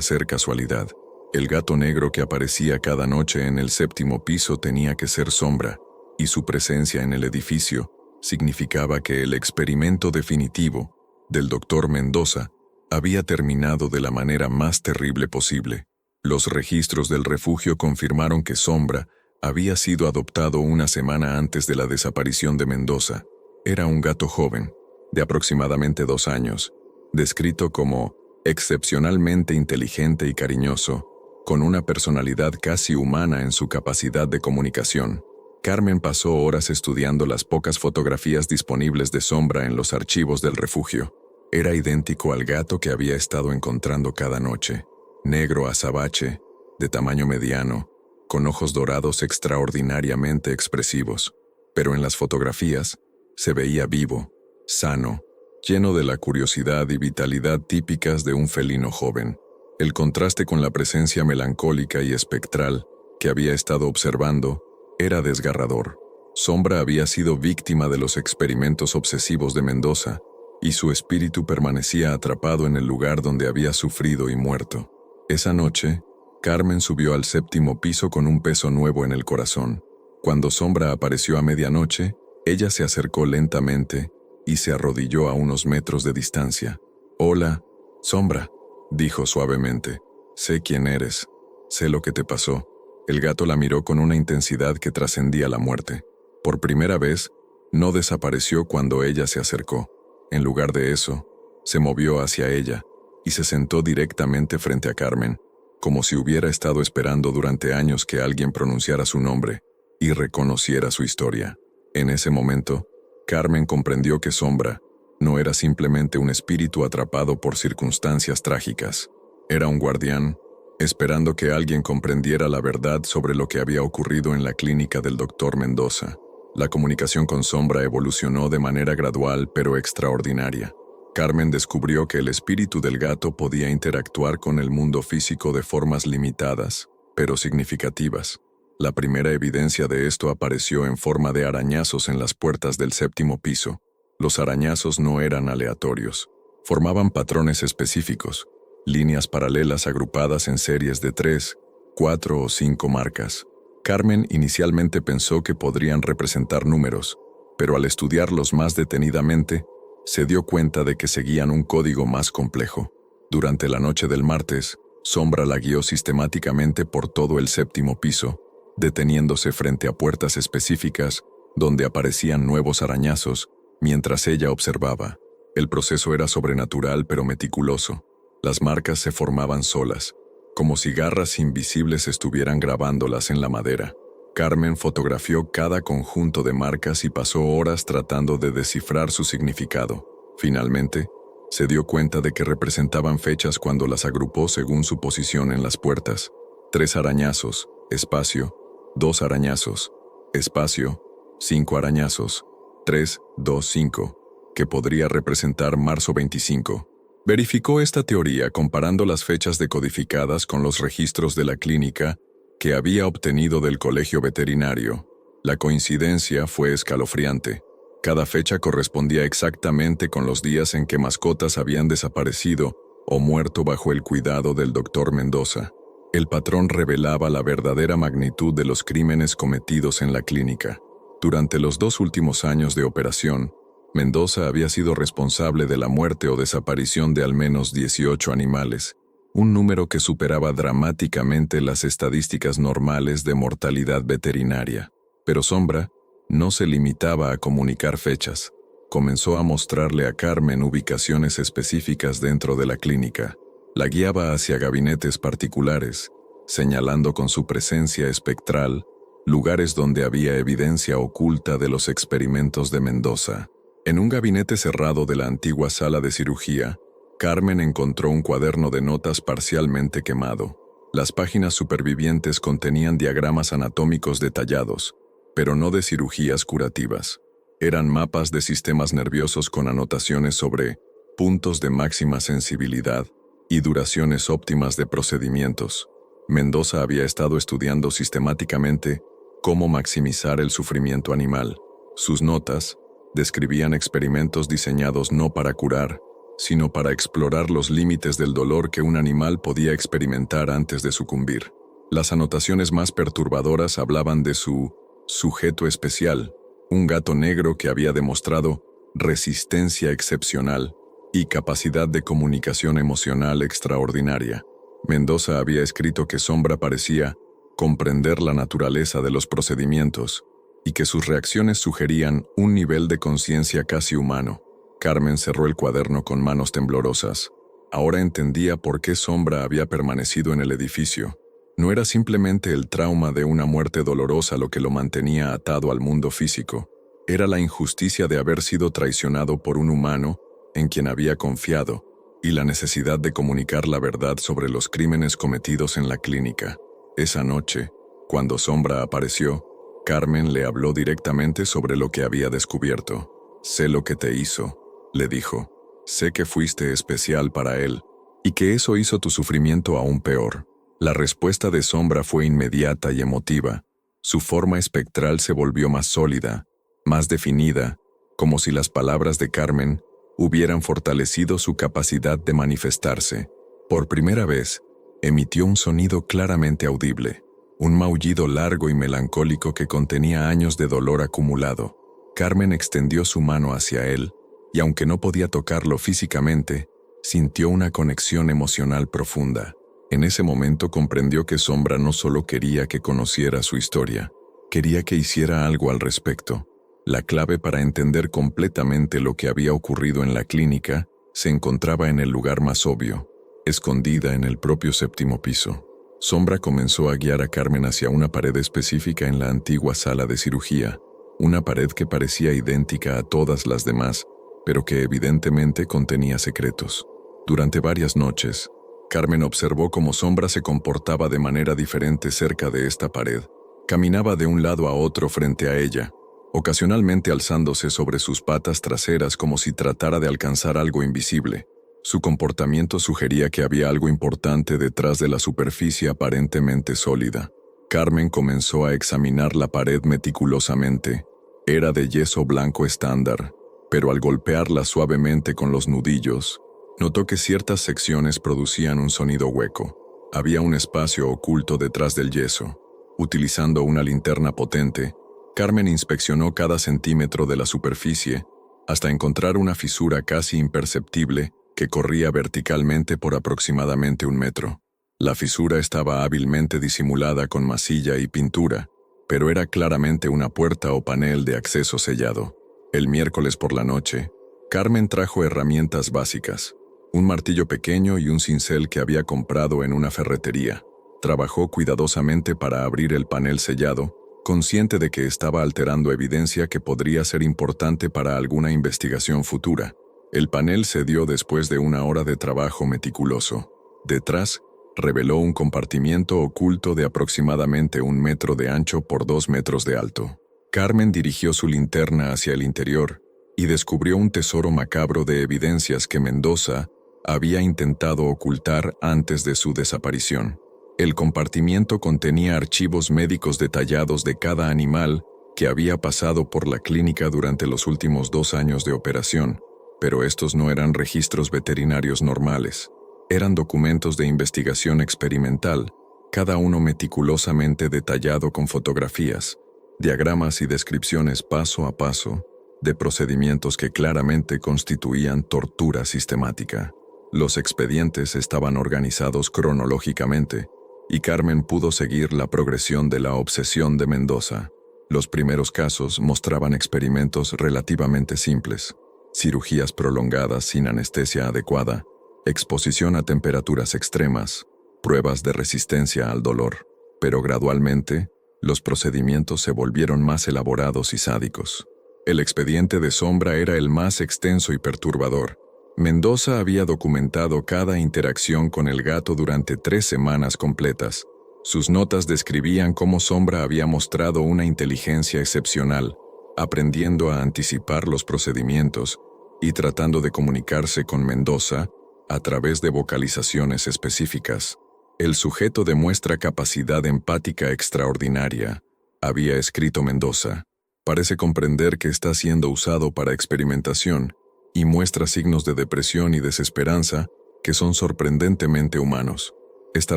Speaker 1: ser casualidad. El gato negro que aparecía cada noche en el 7º piso tenía que ser Sombra, y su presencia en el edificio significaba que el experimento definitivo del Dr. Mendoza había terminado de la manera más terrible posible. Los registros del refugio confirmaron que Sombra había sido adoptado una semana antes de la desaparición de Mendoza. Era un gato joven, de aproximadamente 2 años, descrito como excepcionalmente inteligente y cariñoso, con una personalidad casi humana en su capacidad de comunicación. Carmen pasó horas estudiando las pocas fotografías disponibles de Sombra en los archivos del refugio. Era idéntico al gato que había estado encontrando cada noche, negro azabache, de tamaño mediano, con ojos dorados extraordinariamente expresivos. Pero en las fotografías se veía vivo, sano, lleno de la curiosidad y vitalidad típicas de un felino joven. El contraste con la presencia melancólica y espectral que había estado observando era desgarrador. Sombra había sido víctima de los experimentos obsesivos de Mendoza, y su espíritu permanecía atrapado en el lugar donde había sufrido y muerto. Esa noche, Carmen subió al 7º piso con un peso nuevo en el corazón. Cuando Sombra apareció a medianoche, ella se acercó lentamente y se arrodilló a unos metros de distancia. «Hola, Sombra», dijo suavemente. «Sé quién eres. Sé lo que te pasó». El gato la miró con una intensidad que trascendía la muerte. Por primera vez, no desapareció cuando ella se acercó. En lugar de eso, se movió hacia ella y se sentó directamente frente a Carmen, como si hubiera estado esperando durante años que alguien pronunciara su nombre y reconociera su historia. En ese momento, Carmen comprendió que Sombra no era simplemente un espíritu atrapado por circunstancias trágicas. Era un guardián, esperando que alguien comprendiera la verdad sobre lo que había ocurrido en la clínica del Dr. Mendoza. La comunicación con Sombra evolucionó de manera gradual pero extraordinaria. Carmen descubrió que el espíritu del gato podía interactuar con el mundo físico de formas limitadas, pero significativas. La primera evidencia de esto apareció en forma de arañazos en las puertas del 7º piso. Los arañazos no eran aleatorios. Formaban patrones específicos, líneas paralelas agrupadas en series de 3, 4 o 5 marcas. Carmen inicialmente pensó que podrían representar números, pero al estudiarlos más detenidamente, se dio cuenta de que seguían un código más complejo. Durante la noche del martes, Sombra la guió sistemáticamente por todo el 7º piso, deteniéndose frente a puertas específicas donde aparecían nuevos arañazos mientras ella observaba. El proceso era sobrenatural pero meticuloso. Las marcas se formaban solas, como si garras invisibles estuvieran grabándolas en la madera. Carmen fotografió cada conjunto de marcas y pasó horas tratando de descifrar su significado. Finalmente, se dio cuenta de que representaban fechas cuando las agrupó según su posición en las puertas. 3 arañazos, espacio, 2 arañazos, espacio, 5 arañazos, 3, 2, 5, que podría representar marzo 25. Verificó esta teoría comparando las fechas decodificadas con los registros de la clínica que había obtenido del colegio veterinario. La coincidencia fue escalofriante. Cada fecha correspondía exactamente con los días en que mascotas habían desaparecido o muerto bajo el cuidado del Dr. Mendoza. El patrón revelaba la verdadera magnitud de los crímenes cometidos en la clínica. Durante los 2 últimos años de operación, Mendoza había sido responsable de la muerte o desaparición de al menos 18 animales, un número que superaba dramáticamente las estadísticas normales de mortalidad veterinaria. Pero Sombra no se limitaba a comunicar fechas. Comenzó a mostrarle a Carmen ubicaciones específicas dentro de la clínica. La guiaba hacia gabinetes particulares, señalando con su presencia espectral lugares donde había evidencia oculta de los experimentos de Mendoza. En un gabinete cerrado de la antigua sala de cirugía, Carmen encontró un cuaderno de notas parcialmente quemado. Las páginas supervivientes contenían diagramas anatómicos detallados, pero no de cirugías curativas. Eran mapas de sistemas nerviosos con anotaciones sobre puntos de máxima sensibilidad y duraciones óptimas de procedimientos. Mendoza había estado estudiando sistemáticamente cómo maximizar el sufrimiento animal. Sus notas describían experimentos diseñados no para curar, sino para explorar los límites del dolor que un animal podía experimentar antes de sucumbir. Las anotaciones más perturbadoras hablaban de su sujeto especial, un gato negro que había demostrado resistencia excepcional y capacidad de comunicación emocional extraordinaria. Mendoza había escrito que Sombra parecía comprender la naturaleza de los procedimientos y que sus reacciones sugerían un nivel de conciencia casi humano. Carmen cerró el cuaderno con manos temblorosas. Ahora entendía por qué Sombra había permanecido en el edificio. No era simplemente el trauma de una muerte dolorosa lo que lo mantenía atado al mundo físico. Era la injusticia de haber sido traicionado por un humano en quien había confiado y la necesidad de comunicar la verdad sobre los crímenes cometidos en la clínica. Esa noche, cuando Sombra apareció, Carmen le habló directamente sobre lo que había descubierto. «Sé lo que te hizo», le dijo. «Sé que fuiste especial para él y que eso hizo tu sufrimiento aún peor». La respuesta de Sombra fue inmediata y emotiva. Su forma espectral se volvió más sólida, más definida, como si las palabras de Carmen hubieran fortalecido su capacidad de manifestarse. Por primera vez, emitió un sonido claramente audible, un maullido largo y melancólico que contenía años de dolor acumulado. Carmen extendió su mano hacia él, y aunque no podía tocarlo físicamente, sintió una conexión emocional profunda. En ese momento comprendió que Sombra no solo quería que conociera su historia, quería que hiciera algo al respecto. La clave para entender completamente lo que había ocurrido en la clínica se encontraba en el lugar más obvio, escondida en el propio séptimo piso. Sombra comenzó a guiar a Carmen hacia una pared específica en la antigua sala de cirugía, una pared que parecía idéntica a todas las demás, pero que evidentemente contenía secretos. Durante varias noches, Carmen observó cómo Sombra se comportaba de manera diferente cerca de esta pared. Caminaba de un lado a otro frente a ella, ocasionalmente alzándose sobre sus patas traseras como si tratara de alcanzar algo invisible. Su comportamiento sugería que había algo importante detrás de la superficie aparentemente sólida. Carmen comenzó a examinar la pared meticulosamente. Era de yeso blanco estándar, pero al golpearla suavemente con los nudillos, notó que ciertas secciones producían un sonido hueco. Había un espacio oculto detrás del yeso. Utilizando una linterna potente, Carmen inspeccionó cada centímetro de la superficie hasta encontrar una fisura casi imperceptible que corría verticalmente por aproximadamente 1 metro. La fisura estaba hábilmente disimulada con masilla y pintura, pero era claramente una puerta o panel de acceso sellado. El miércoles por la noche, Carmen trajo herramientas básicas, un martillo pequeño y un cincel que había comprado en una ferretería. Trabajó cuidadosamente para abrir el panel sellado, consciente de que estaba alterando evidencia que podría ser importante para alguna investigación futura. El panel cedió después de 1 hora de trabajo meticuloso. Detrás, reveló un compartimiento oculto de aproximadamente 1 metro de ancho por 2 metros de alto. Carmen dirigió su linterna hacia el interior y descubrió un tesoro macabro de evidencias que Mendoza había intentado ocultar antes de su desaparición. El compartimiento contenía archivos médicos detallados de cada animal que había pasado por la clínica durante los últimos 2 años de operación, pero estos no eran registros veterinarios normales. Eran documentos de investigación experimental, cada uno meticulosamente detallado con fotografías, diagramas y descripciones paso a paso de procedimientos que claramente constituían tortura sistemática. Los expedientes estaban organizados cronológicamente, y Carmen pudo seguir la progresión de la obsesión de Mendoza. Los primeros casos mostraban experimentos relativamente simples: cirugías prolongadas sin anestesia adecuada, exposición a temperaturas extremas, pruebas de resistencia al dolor. Pero gradualmente, los procedimientos se volvieron más elaborados y sádicos. El expediente de Sombra era el más extenso y perturbador. Mendoza había documentado cada interacción con el gato durante 3 semanas completas. Sus notas describían cómo Sombra había mostrado una inteligencia excepcional, aprendiendo a anticipar los procedimientos y tratando de comunicarse con Mendoza a través de vocalizaciones específicas. «El sujeto demuestra capacidad empática extraordinaria», había escrito Mendoza. «Parece comprender que está siendo usado para experimentación y muestra signos de depresión y desesperanza que son sorprendentemente humanos. Esta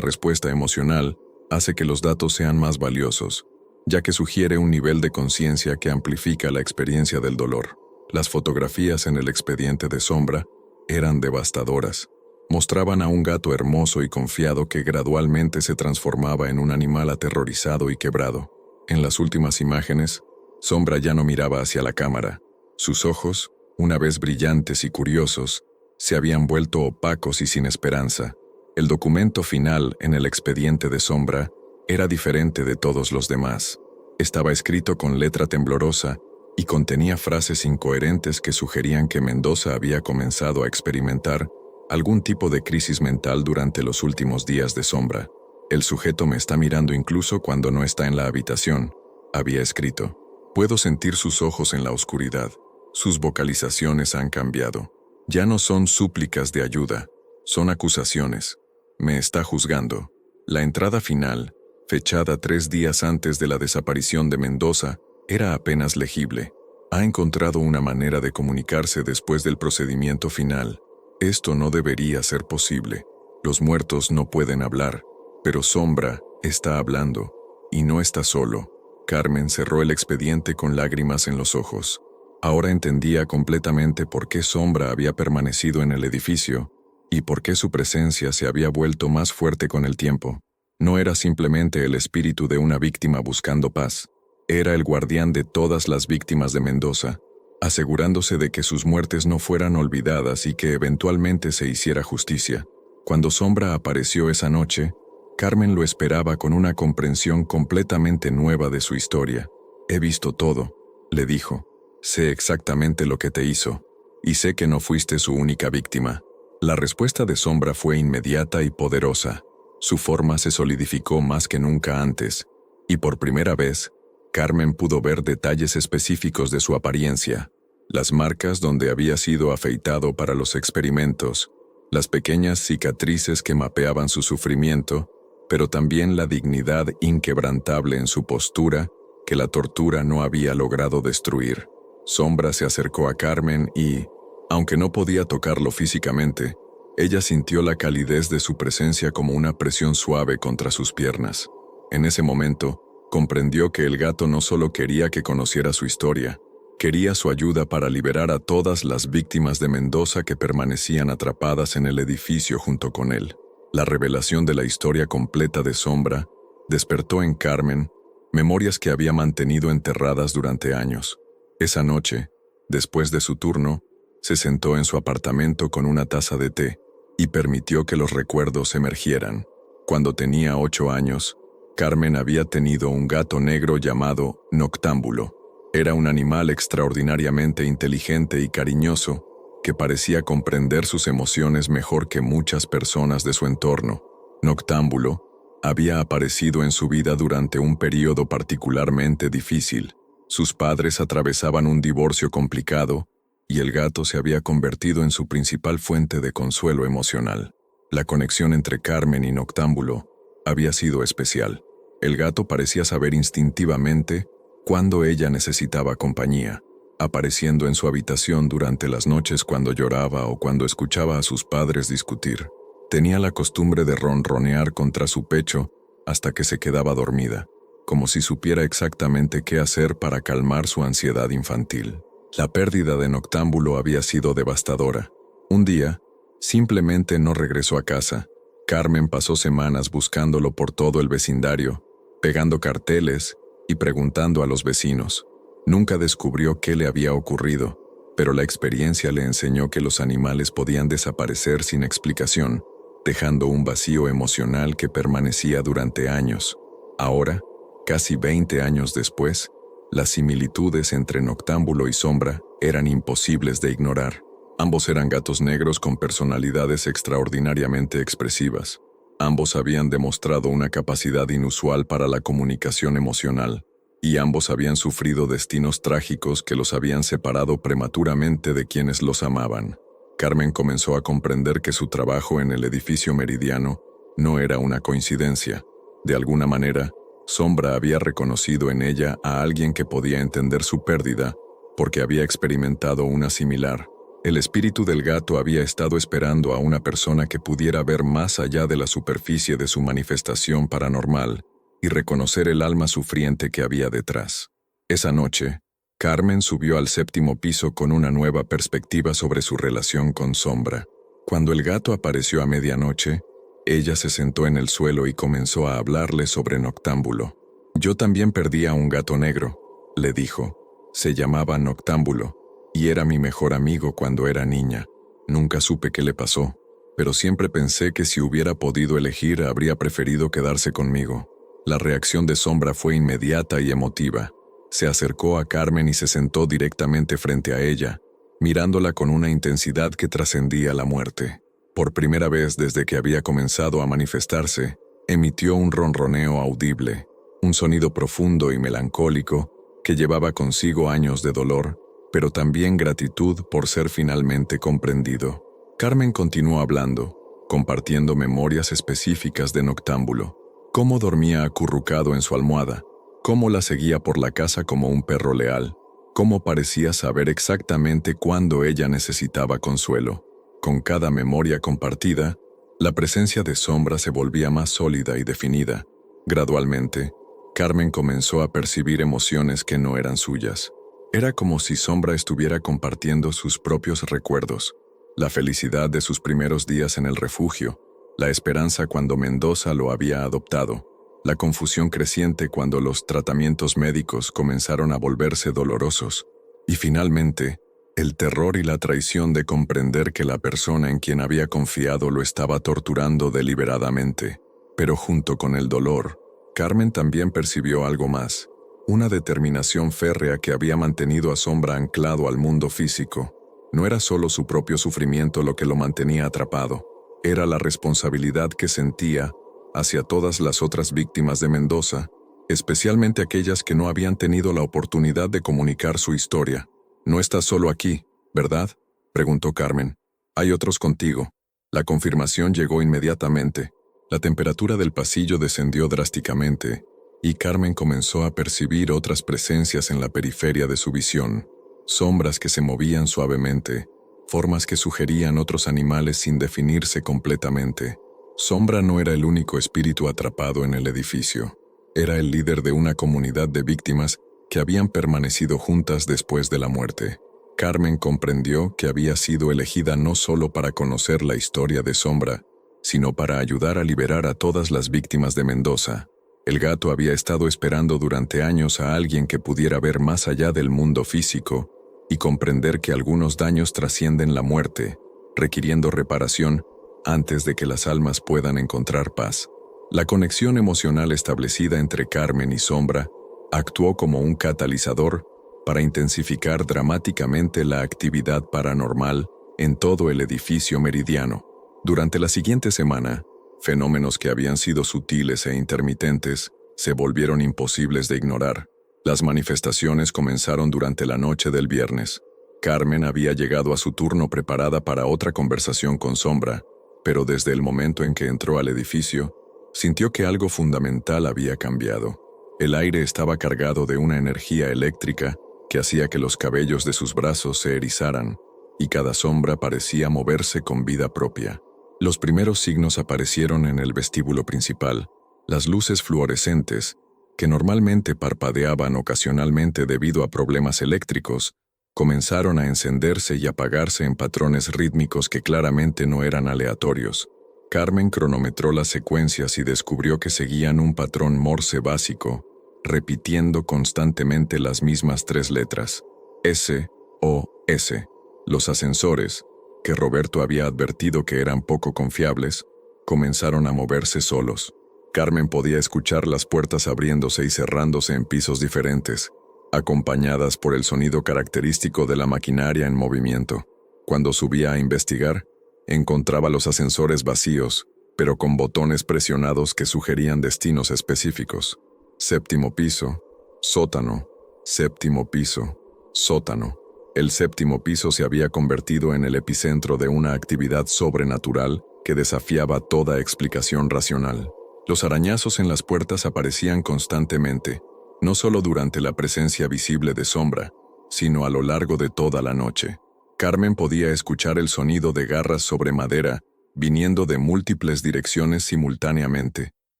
Speaker 1: respuesta emocional hace que los datos sean más valiosos, ya que sugiere un nivel de conciencia que amplifica la experiencia del dolor. Las fotografías en el expediente de Sombra eran devastadoras. Mostraban a un gato hermoso y confiado que gradualmente se transformaba en un animal aterrorizado y quebrado. En las últimas imágenes, Sombra ya no miraba hacia la cámara. Sus ojos, una vez brillantes y curiosos, se habían vuelto opacos y sin esperanza. El documento final en el expediente de Sombra era diferente de todos los demás. Estaba escrito con letra temblorosa y contenía frases incoherentes que sugerían que Mendoza había comenzado a experimentar algún tipo de crisis mental durante los últimos días de Sombra. El sujeto me está mirando incluso cuando no está en la habitación, había escrito. Puedo sentir sus ojos en la oscuridad. Sus vocalizaciones han cambiado. Ya no son súplicas de ayuda, son acusaciones. Me está juzgando. La entrada final, fechada 3 días antes de la desaparición de Mendoza, era apenas legible. Ha encontrado una manera de comunicarse después del procedimiento final. Esto no debería ser posible. Los muertos no pueden hablar, pero Sombra está hablando, y no está solo. Carmen cerró el expediente con lágrimas en los ojos. Ahora entendía completamente por qué Sombra había permanecido en el edificio y por qué su presencia se había vuelto más fuerte con el tiempo. No era simplemente el espíritu de una víctima buscando paz. Era el guardián de todas las víctimas de Mendoza, asegurándose de que sus muertes no fueran olvidadas y que eventualmente se hiciera justicia. Cuando Sombra apareció esa noche, Carmen lo esperaba con una comprensión completamente nueva de su historia. He visto todo, le dijo. Sé exactamente lo que te hizo, y sé que no fuiste su única víctima. La respuesta de Sombra fue inmediata y poderosa. Su forma se solidificó más que nunca antes, y por primera vez, Carmen pudo ver detalles específicos de su apariencia, las marcas donde había sido afeitado para los experimentos, las pequeñas cicatrices que mapeaban su sufrimiento, pero también la dignidad inquebrantable en su postura que la tortura no había logrado destruir. Sombra se acercó a Carmen y, aunque no podía tocarlo físicamente, ella sintió la calidez de su presencia como una presión suave contra sus piernas. En ese momento, comprendió que el gato no solo quería que conociera su historia, quería su ayuda para liberar a todas las víctimas de Mendoza que permanecían atrapadas en el edificio junto con él. La revelación de la historia completa de Sombra despertó en Carmen memorias que había mantenido enterradas durante años. Esa noche, después de su turno, se sentó en su apartamento con una taza de té y permitió que los recuerdos emergieran. Cuando tenía 8 años, Carmen había tenido un gato negro llamado Noctámbulo. Era un animal extraordinariamente inteligente y cariñoso que parecía comprender sus emociones mejor que muchas personas de su entorno. Noctámbulo había aparecido en su vida durante un período particularmente difícil. Sus padres atravesaban un divorcio complicado y el gato se había convertido en su principal fuente de consuelo emocional. La conexión entre Carmen y Noctámbulo había sido especial. El gato parecía saber instintivamente cuándo ella necesitaba compañía, apareciendo en su habitación durante las noches cuando lloraba o cuando escuchaba a sus padres discutir. Tenía la costumbre de ronronear contra su pecho hasta que se quedaba dormida, como si supiera exactamente qué hacer para calmar su ansiedad infantil. La pérdida de Noctámbulo había sido devastadora. Un día, simplemente no regresó a casa. Carmen pasó semanas buscándolo por todo el vecindario, pegando carteles y preguntando a los vecinos. Nunca descubrió qué le había ocurrido, pero la experiencia le enseñó que los animales podían desaparecer sin explicación, dejando un vacío emocional que permanecía durante años. Ahora, casi 20 años después, las similitudes entre Noctámbulo y Sombra eran imposibles de ignorar. Ambos eran gatos negros con personalidades extraordinariamente expresivas. Ambos habían demostrado una capacidad inusual para la comunicación emocional, y ambos habían sufrido destinos trágicos que los habían separado prematuramente de quienes los amaban. Carmen comenzó a comprender que su trabajo en el edificio Meridiano no era una coincidencia. De alguna manera, Sombra había reconocido en ella a alguien que podía entender su pérdida, porque había experimentado una similar. El espíritu del gato había estado esperando a una persona que pudiera ver más allá de la superficie de su manifestación paranormal y reconocer el alma sufriente que había detrás. Esa noche, Carmen subió al 7º piso con una nueva perspectiva sobre su relación con Sombra. Cuando el gato apareció a medianoche, ella se sentó en el suelo y comenzó a hablarle sobre Noctámbulo. «Yo también perdí a un gato negro», le dijo. «Se llamaba Noctámbulo, y era mi mejor amigo cuando era niña. Nunca supe qué le pasó, pero siempre pensé que si hubiera podido elegir habría preferido quedarse conmigo». La reacción de Sombra fue inmediata y emotiva. Se acercó a Carmen y se sentó directamente frente a ella, mirándola con una intensidad que trascendía la muerte. Por primera vez desde que había comenzado a manifestarse, emitió un ronroneo audible, un sonido profundo y melancólico que llevaba consigo años de dolor, pero también gratitud por ser finalmente comprendido. Carmen continuó hablando, compartiendo memorias específicas de Noctámbulo, cómo dormía acurrucado en su almohada, cómo la seguía por la casa como un perro leal, cómo parecía saber exactamente cuándo ella necesitaba consuelo. Con cada memoria compartida, la presencia de Sombra se volvía más sólida y definida. Gradualmente, Carmen comenzó a percibir emociones que no eran suyas. Era como si Sombra estuviera compartiendo sus propios recuerdos, la felicidad de sus primeros días en el refugio, la esperanza cuando Mendoza lo había adoptado, la confusión creciente cuando los tratamientos médicos comenzaron a volverse dolorosos, y finalmente, el terror y la traición de comprender que la persona en quien había confiado lo estaba torturando deliberadamente. Pero junto con el dolor, Carmen también percibió algo más, una determinación férrea que había mantenido a Sombra anclado al mundo físico. No era solo su propio sufrimiento lo que lo mantenía atrapado, era la responsabilidad que sentía hacia todas las otras víctimas de Mendoza, especialmente aquellas que no habían tenido la oportunidad de comunicar su historia. «No estás solo aquí, ¿verdad?», preguntó Carmen. «Hay otros contigo». La confirmación llegó inmediatamente. La temperatura del pasillo descendió drásticamente, y Carmen comenzó a percibir otras presencias en la periferia de su visión, sombras que se movían suavemente, formas que sugerían otros animales sin definirse completamente. Sombra no era el único espíritu atrapado en el edificio. Era el líder de una comunidad de víctimas que habían permanecido juntas después de la muerte. Carmen comprendió que había sido elegida no solo para conocer la historia de Sombra, sino para ayudar a liberar a todas las víctimas de Mendoza. El gato había estado esperando durante años a alguien que pudiera ver más allá del mundo físico y comprender que algunos daños trascienden la muerte, requiriendo reparación antes de que las almas puedan encontrar paz. La conexión emocional establecida entre Carmen y Sombra actuó como un catalizador para intensificar dramáticamente la actividad paranormal en todo el edificio meridiano. Durante la siguiente semana, fenómenos que habían sido sutiles e intermitentes se volvieron imposibles de ignorar. Las manifestaciones comenzaron durante la noche del viernes. Carmen había llegado a su turno preparada para otra conversación con Sombra, pero desde el momento en que entró al edificio, sintió que algo fundamental había cambiado. El aire estaba cargado de una energía eléctrica que hacía que los cabellos de sus brazos se erizaran, y cada sombra parecía moverse con vida propia. Los primeros signos aparecieron en el vestíbulo principal. Las luces fluorescentes, que normalmente parpadeaban ocasionalmente debido a problemas eléctricos, comenzaron a encenderse y apagarse en patrones rítmicos que claramente no eran aleatorios. Carmen cronometró las secuencias y descubrió que seguían un patrón Morse básico, repitiendo constantemente las mismas 3 letras, S, O, S. Los ascensores, que Roberto había advertido que eran poco confiables, comenzaron a moverse solos. Carmen podía escuchar las puertas abriéndose y cerrándose en pisos diferentes, acompañadas por el sonido característico de la maquinaria en movimiento. Cuando subía a investigar, encontraba los ascensores vacíos, pero con botones presionados que sugerían destinos específicos. 7º piso, sótano, 7º piso, sótano. El 7º piso se había convertido en el epicentro de una actividad sobrenatural que desafiaba toda explicación racional. Los arañazos en las puertas aparecían constantemente, no solo durante la presencia visible de Sombra, sino a lo largo de toda la noche. Carmen podía escuchar el sonido de garras sobre madera, viniendo de múltiples direcciones simultáneamente,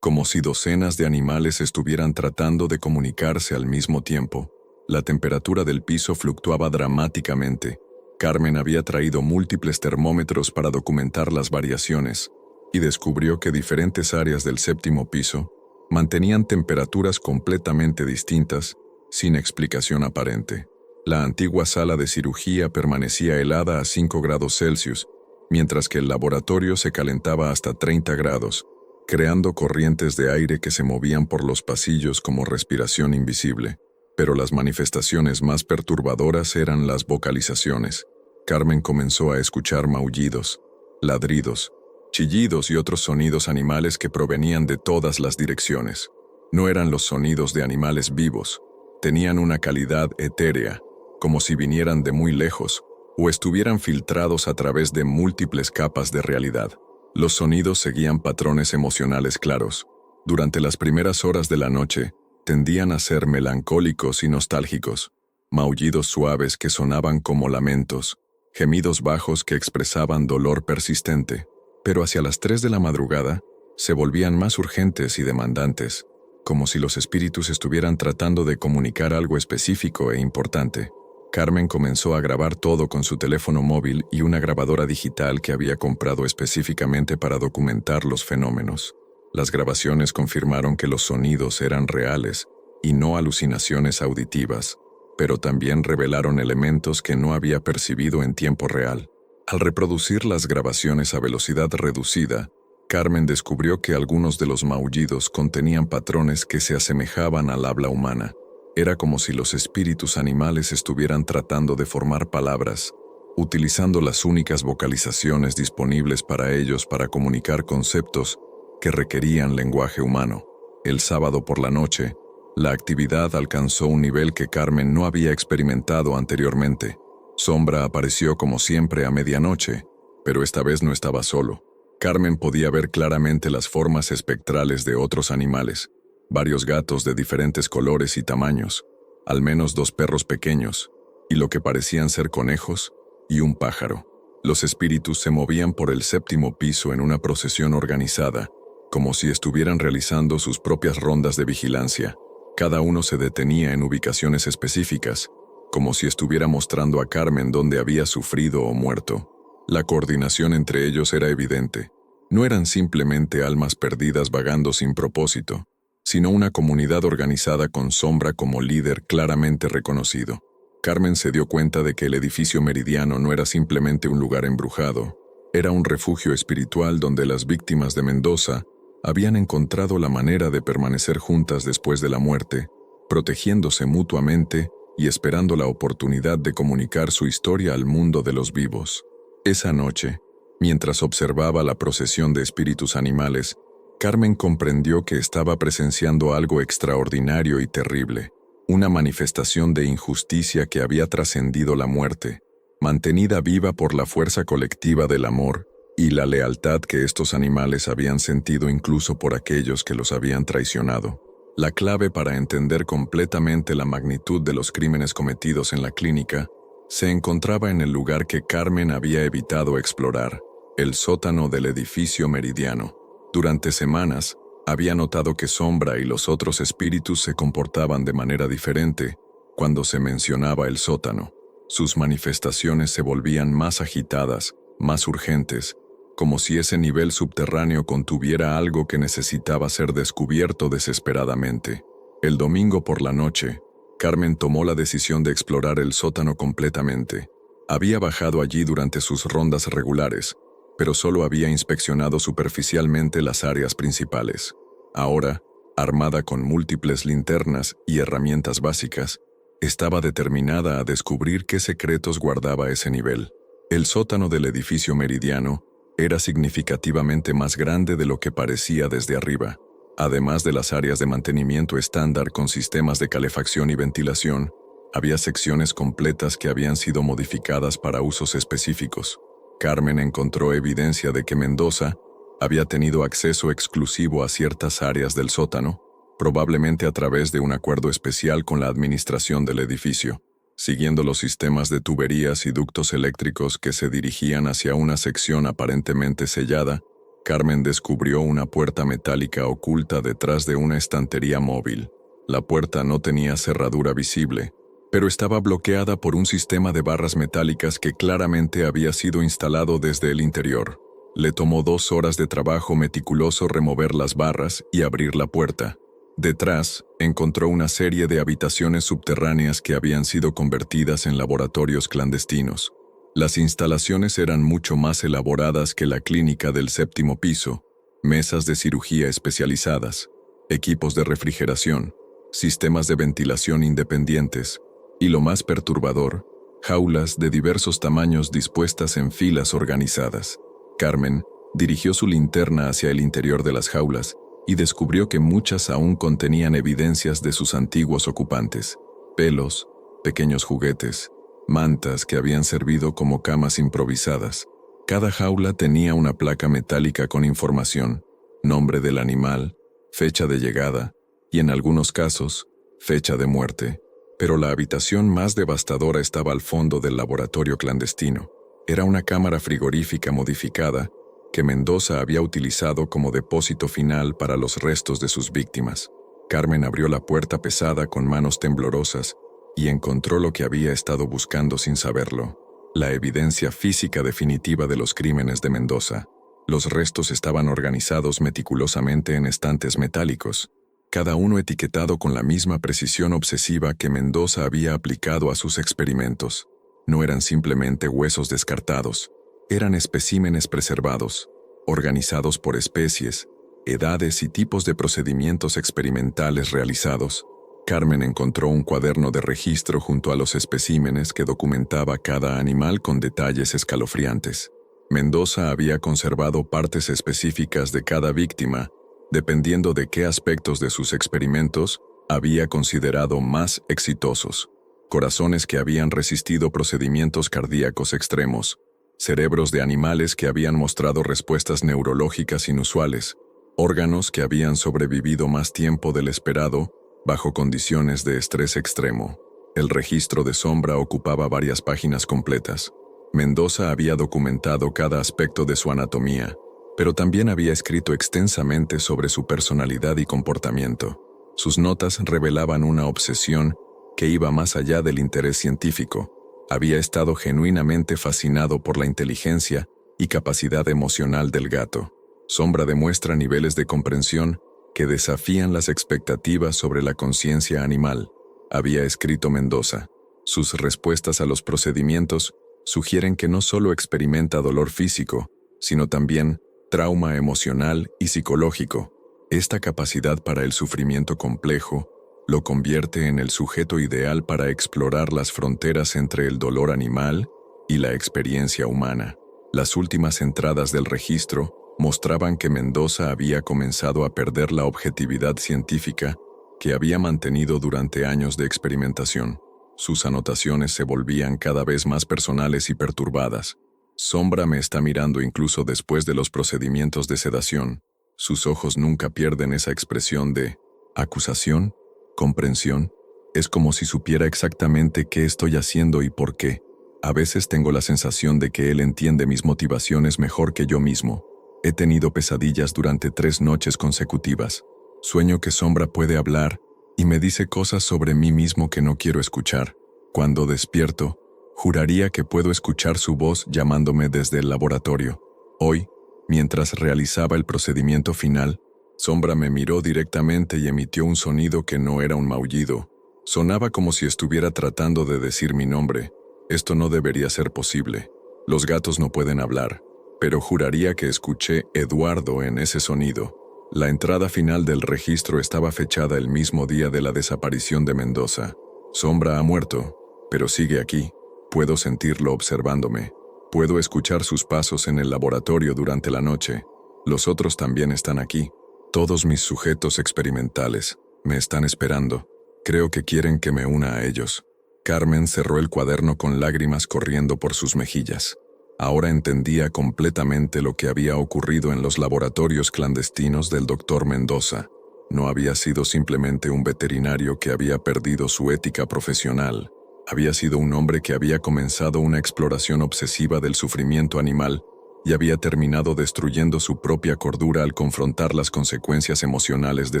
Speaker 1: como si docenas de animales estuvieran tratando de comunicarse al mismo tiempo. La temperatura del piso fluctuaba dramáticamente. Carmen había traído múltiples termómetros para documentar las variaciones, y descubrió que diferentes áreas del séptimo piso mantenían temperaturas completamente distintas, sin explicación aparente. La antigua sala de cirugía permanecía helada a 5 grados Celsius, mientras que el laboratorio se calentaba hasta 30 grados, creando corrientes de aire que se movían por los pasillos como respiración invisible. Pero las manifestaciones más perturbadoras eran las vocalizaciones. Carmen comenzó a escuchar maullidos, ladridos, chillidos y otros sonidos animales que provenían de todas las direcciones. No eran los sonidos de animales vivos, tenían una calidad etérea, como si vinieran de muy lejos o estuvieran filtrados a través de múltiples capas de realidad. Los sonidos seguían patrones emocionales claros. Durante las primeras horas de la noche, tendían a ser melancólicos y nostálgicos, maullidos suaves que sonaban como lamentos, gemidos bajos que expresaban dolor persistente, pero hacia las 3 de la madrugada se volvían más urgentes y demandantes, como si los espíritus estuvieran tratando de comunicar algo específico e importante. Carmen comenzó a grabar todo con su teléfono móvil y una grabadora digital que había comprado específicamente para documentar los fenómenos. Las grabaciones confirmaron que los sonidos eran reales y no alucinaciones auditivas, pero también revelaron elementos que no había percibido en tiempo real. Al reproducir las grabaciones a velocidad reducida, Carmen descubrió que algunos de los maullidos contenían patrones que se asemejaban al habla humana. Era como si los espíritus animales estuvieran tratando de formar palabras, utilizando las únicas vocalizaciones disponibles para ellos para comunicar conceptos que requerían lenguaje humano. El sábado por la noche, la actividad alcanzó un nivel que Carmen no había experimentado anteriormente. Sombra apareció como siempre a medianoche, pero esta vez no estaba solo. Carmen podía ver claramente las formas espectrales de otros animales, varios gatos de diferentes colores y tamaños, al menos 2 perros pequeños, y lo que parecían ser conejos, y un pájaro. Los espíritus se movían por el séptimo piso en una procesión organizada, como si estuvieran realizando sus propias rondas de vigilancia. Cada uno se detenía en ubicaciones específicas, como si estuviera mostrando a Carmen dónde había sufrido o muerto. La coordinación entre ellos era evidente. No eran simplemente almas perdidas vagando sin propósito, sino una comunidad organizada con Sombra como líder claramente reconocido. Carmen se dio cuenta de que el edificio Meridiano no era simplemente un lugar embrujado, era un refugio espiritual donde las víctimas de Mendoza habían encontrado la manera de permanecer juntas después de la muerte, protegiéndose mutuamente y esperando la oportunidad de comunicar su historia al mundo de los vivos. Esa noche, mientras observaba la procesión de espíritus animales, Carmen comprendió que estaba presenciando algo extraordinario y terrible, una manifestación de injusticia que había trascendido la muerte, mantenida viva por la fuerza colectiva del amor y la lealtad que estos animales habían sentido incluso por aquellos que los habían traicionado. La clave para entender completamente la magnitud de los crímenes cometidos en la clínica se encontraba en el lugar que Carmen había evitado explorar, el sótano del edificio Meridiano. Durante semanas, había notado que Sombra y los otros espíritus se comportaban de manera diferente cuando se mencionaba el sótano. Sus manifestaciones se volvían más agitadas, más urgentes, como si ese nivel subterráneo contuviera algo que necesitaba ser descubierto desesperadamente. El domingo por la noche, Carmen tomó la decisión de explorar el sótano completamente. Había bajado allí durante sus rondas regulares, pero solo había inspeccionado superficialmente las áreas principales. Ahora, armada con múltiples linternas y herramientas básicas, estaba determinada a descubrir qué secretos guardaba ese nivel. El sótano del edificio Meridiano era significativamente más grande de lo que parecía desde arriba. Además de las áreas de mantenimiento estándar con sistemas de calefacción y ventilación, había secciones completas que habían sido modificadas para usos específicos. Carmen encontró evidencia de que Mendoza había tenido acceso exclusivo a ciertas áreas del sótano, probablemente a través de un acuerdo especial con la administración del edificio. Siguiendo los sistemas de tuberías y ductos eléctricos que se dirigían hacia una sección aparentemente sellada, Carmen descubrió una puerta metálica oculta detrás de una estantería móvil. La puerta no tenía cerradura visible, pero estaba bloqueada por un sistema de barras metálicas que claramente había sido instalado desde el interior. Le tomó 2 horas de trabajo meticuloso remover las barras y abrir la puerta. Detrás, encontró una serie de habitaciones subterráneas que habían sido convertidas en laboratorios clandestinos. Las instalaciones eran mucho más elaboradas que la clínica del 7º piso, mesas de cirugía especializadas, equipos de refrigeración, sistemas de ventilación independientes, y lo más perturbador, jaulas de diversos tamaños dispuestas en filas organizadas. Carmen dirigió su linterna hacia el interior de las jaulas y descubrió que muchas aún contenían evidencias de sus antiguos ocupantes: pelos, pequeños juguetes, mantas que habían servido como camas improvisadas. Cada jaula tenía una placa metálica con información, nombre del animal, fecha de llegada y, en algunos casos, fecha de muerte. Pero la habitación más devastadora estaba al fondo del laboratorio clandestino. Era una cámara frigorífica modificada que Mendoza había utilizado como depósito final para los restos de sus víctimas. Carmen abrió la puerta pesada con manos temblorosas y encontró lo que había estado buscando sin saberlo: la evidencia física definitiva de los crímenes de Mendoza. Los restos estaban organizados meticulosamente en estantes metálicos, cada uno etiquetado con la misma precisión obsesiva que Mendoza había aplicado a sus experimentos. No eran simplemente huesos descartados, eran especímenes preservados, organizados por especies, edades y tipos de procedimientos experimentales realizados. Carmen encontró un cuaderno de registro junto a los especímenes que documentaba cada animal con detalles escalofriantes. Mendoza había conservado partes específicas de cada víctima, dependiendo de qué aspectos de sus experimentos había considerado más exitosos: corazones que habían resistido procedimientos cardíacos extremos, cerebros de animales que habían mostrado respuestas neurológicas inusuales, órganos que habían sobrevivido más tiempo del esperado bajo condiciones de estrés extremo. El registro de Sombra ocupaba varias páginas completas. Mendoza había documentado cada aspecto de su anatomía, pero también había escrito extensamente sobre su personalidad y comportamiento. Sus notas revelaban una obsesión que iba más allá del interés científico. Había estado genuinamente fascinado por la inteligencia y capacidad emocional del gato. Sombra demuestra niveles de comprensión que desafían las expectativas sobre la conciencia animal, había escrito Mendoza. Sus respuestas a los procedimientos sugieren que no solo experimenta dolor físico, sino también trauma emocional y psicológico. Esta capacidad para el sufrimiento complejo lo convierte en el sujeto ideal para explorar las fronteras entre el dolor animal y la experiencia humana. Las últimas entradas del registro mostraban que Mendoza había comenzado a perder la objetividad científica que había mantenido durante años de experimentación. Sus anotaciones se volvían cada vez más personales y perturbadas. Sombra me está mirando incluso después de los procedimientos de sedación. Sus ojos nunca pierden esa expresión de acusación, comprensión. Es como si supiera exactamente qué estoy haciendo y por qué. A veces tengo la sensación de que él entiende mis motivaciones mejor que yo mismo. He tenido pesadillas durante 3 noches consecutivas. Sueño que Sombra puede hablar y me dice cosas sobre mí mismo que no quiero escuchar. Cuando despierto, juraría que puedo escuchar su voz llamándome desde el laboratorio. Hoy, mientras realizaba el procedimiento final, Sombra me miró directamente y emitió un sonido que no era un maullido. Sonaba como si estuviera tratando de decir mi nombre. Esto no debería ser posible. Los gatos no pueden hablar, pero juraría que escuché Eduardo en ese sonido. La entrada final del registro estaba fechada el mismo día de la desaparición de Mendoza. Sombra ha muerto, pero sigue aquí. Puedo sentirlo observándome. Puedo escuchar sus pasos en el laboratorio durante la noche. Los otros también están aquí. Todos mis sujetos experimentales me están esperando. Creo que quieren que me una a ellos. Carmen cerró el cuaderno con lágrimas corriendo por sus mejillas. Ahora entendía completamente lo que había ocurrido en los laboratorios clandestinos del Dr. Mendoza. No había sido simplemente un veterinario que había perdido su ética profesional. Había sido un hombre que había comenzado una exploración obsesiva del sufrimiento animal y había terminado destruyendo su propia cordura al confrontar las consecuencias emocionales de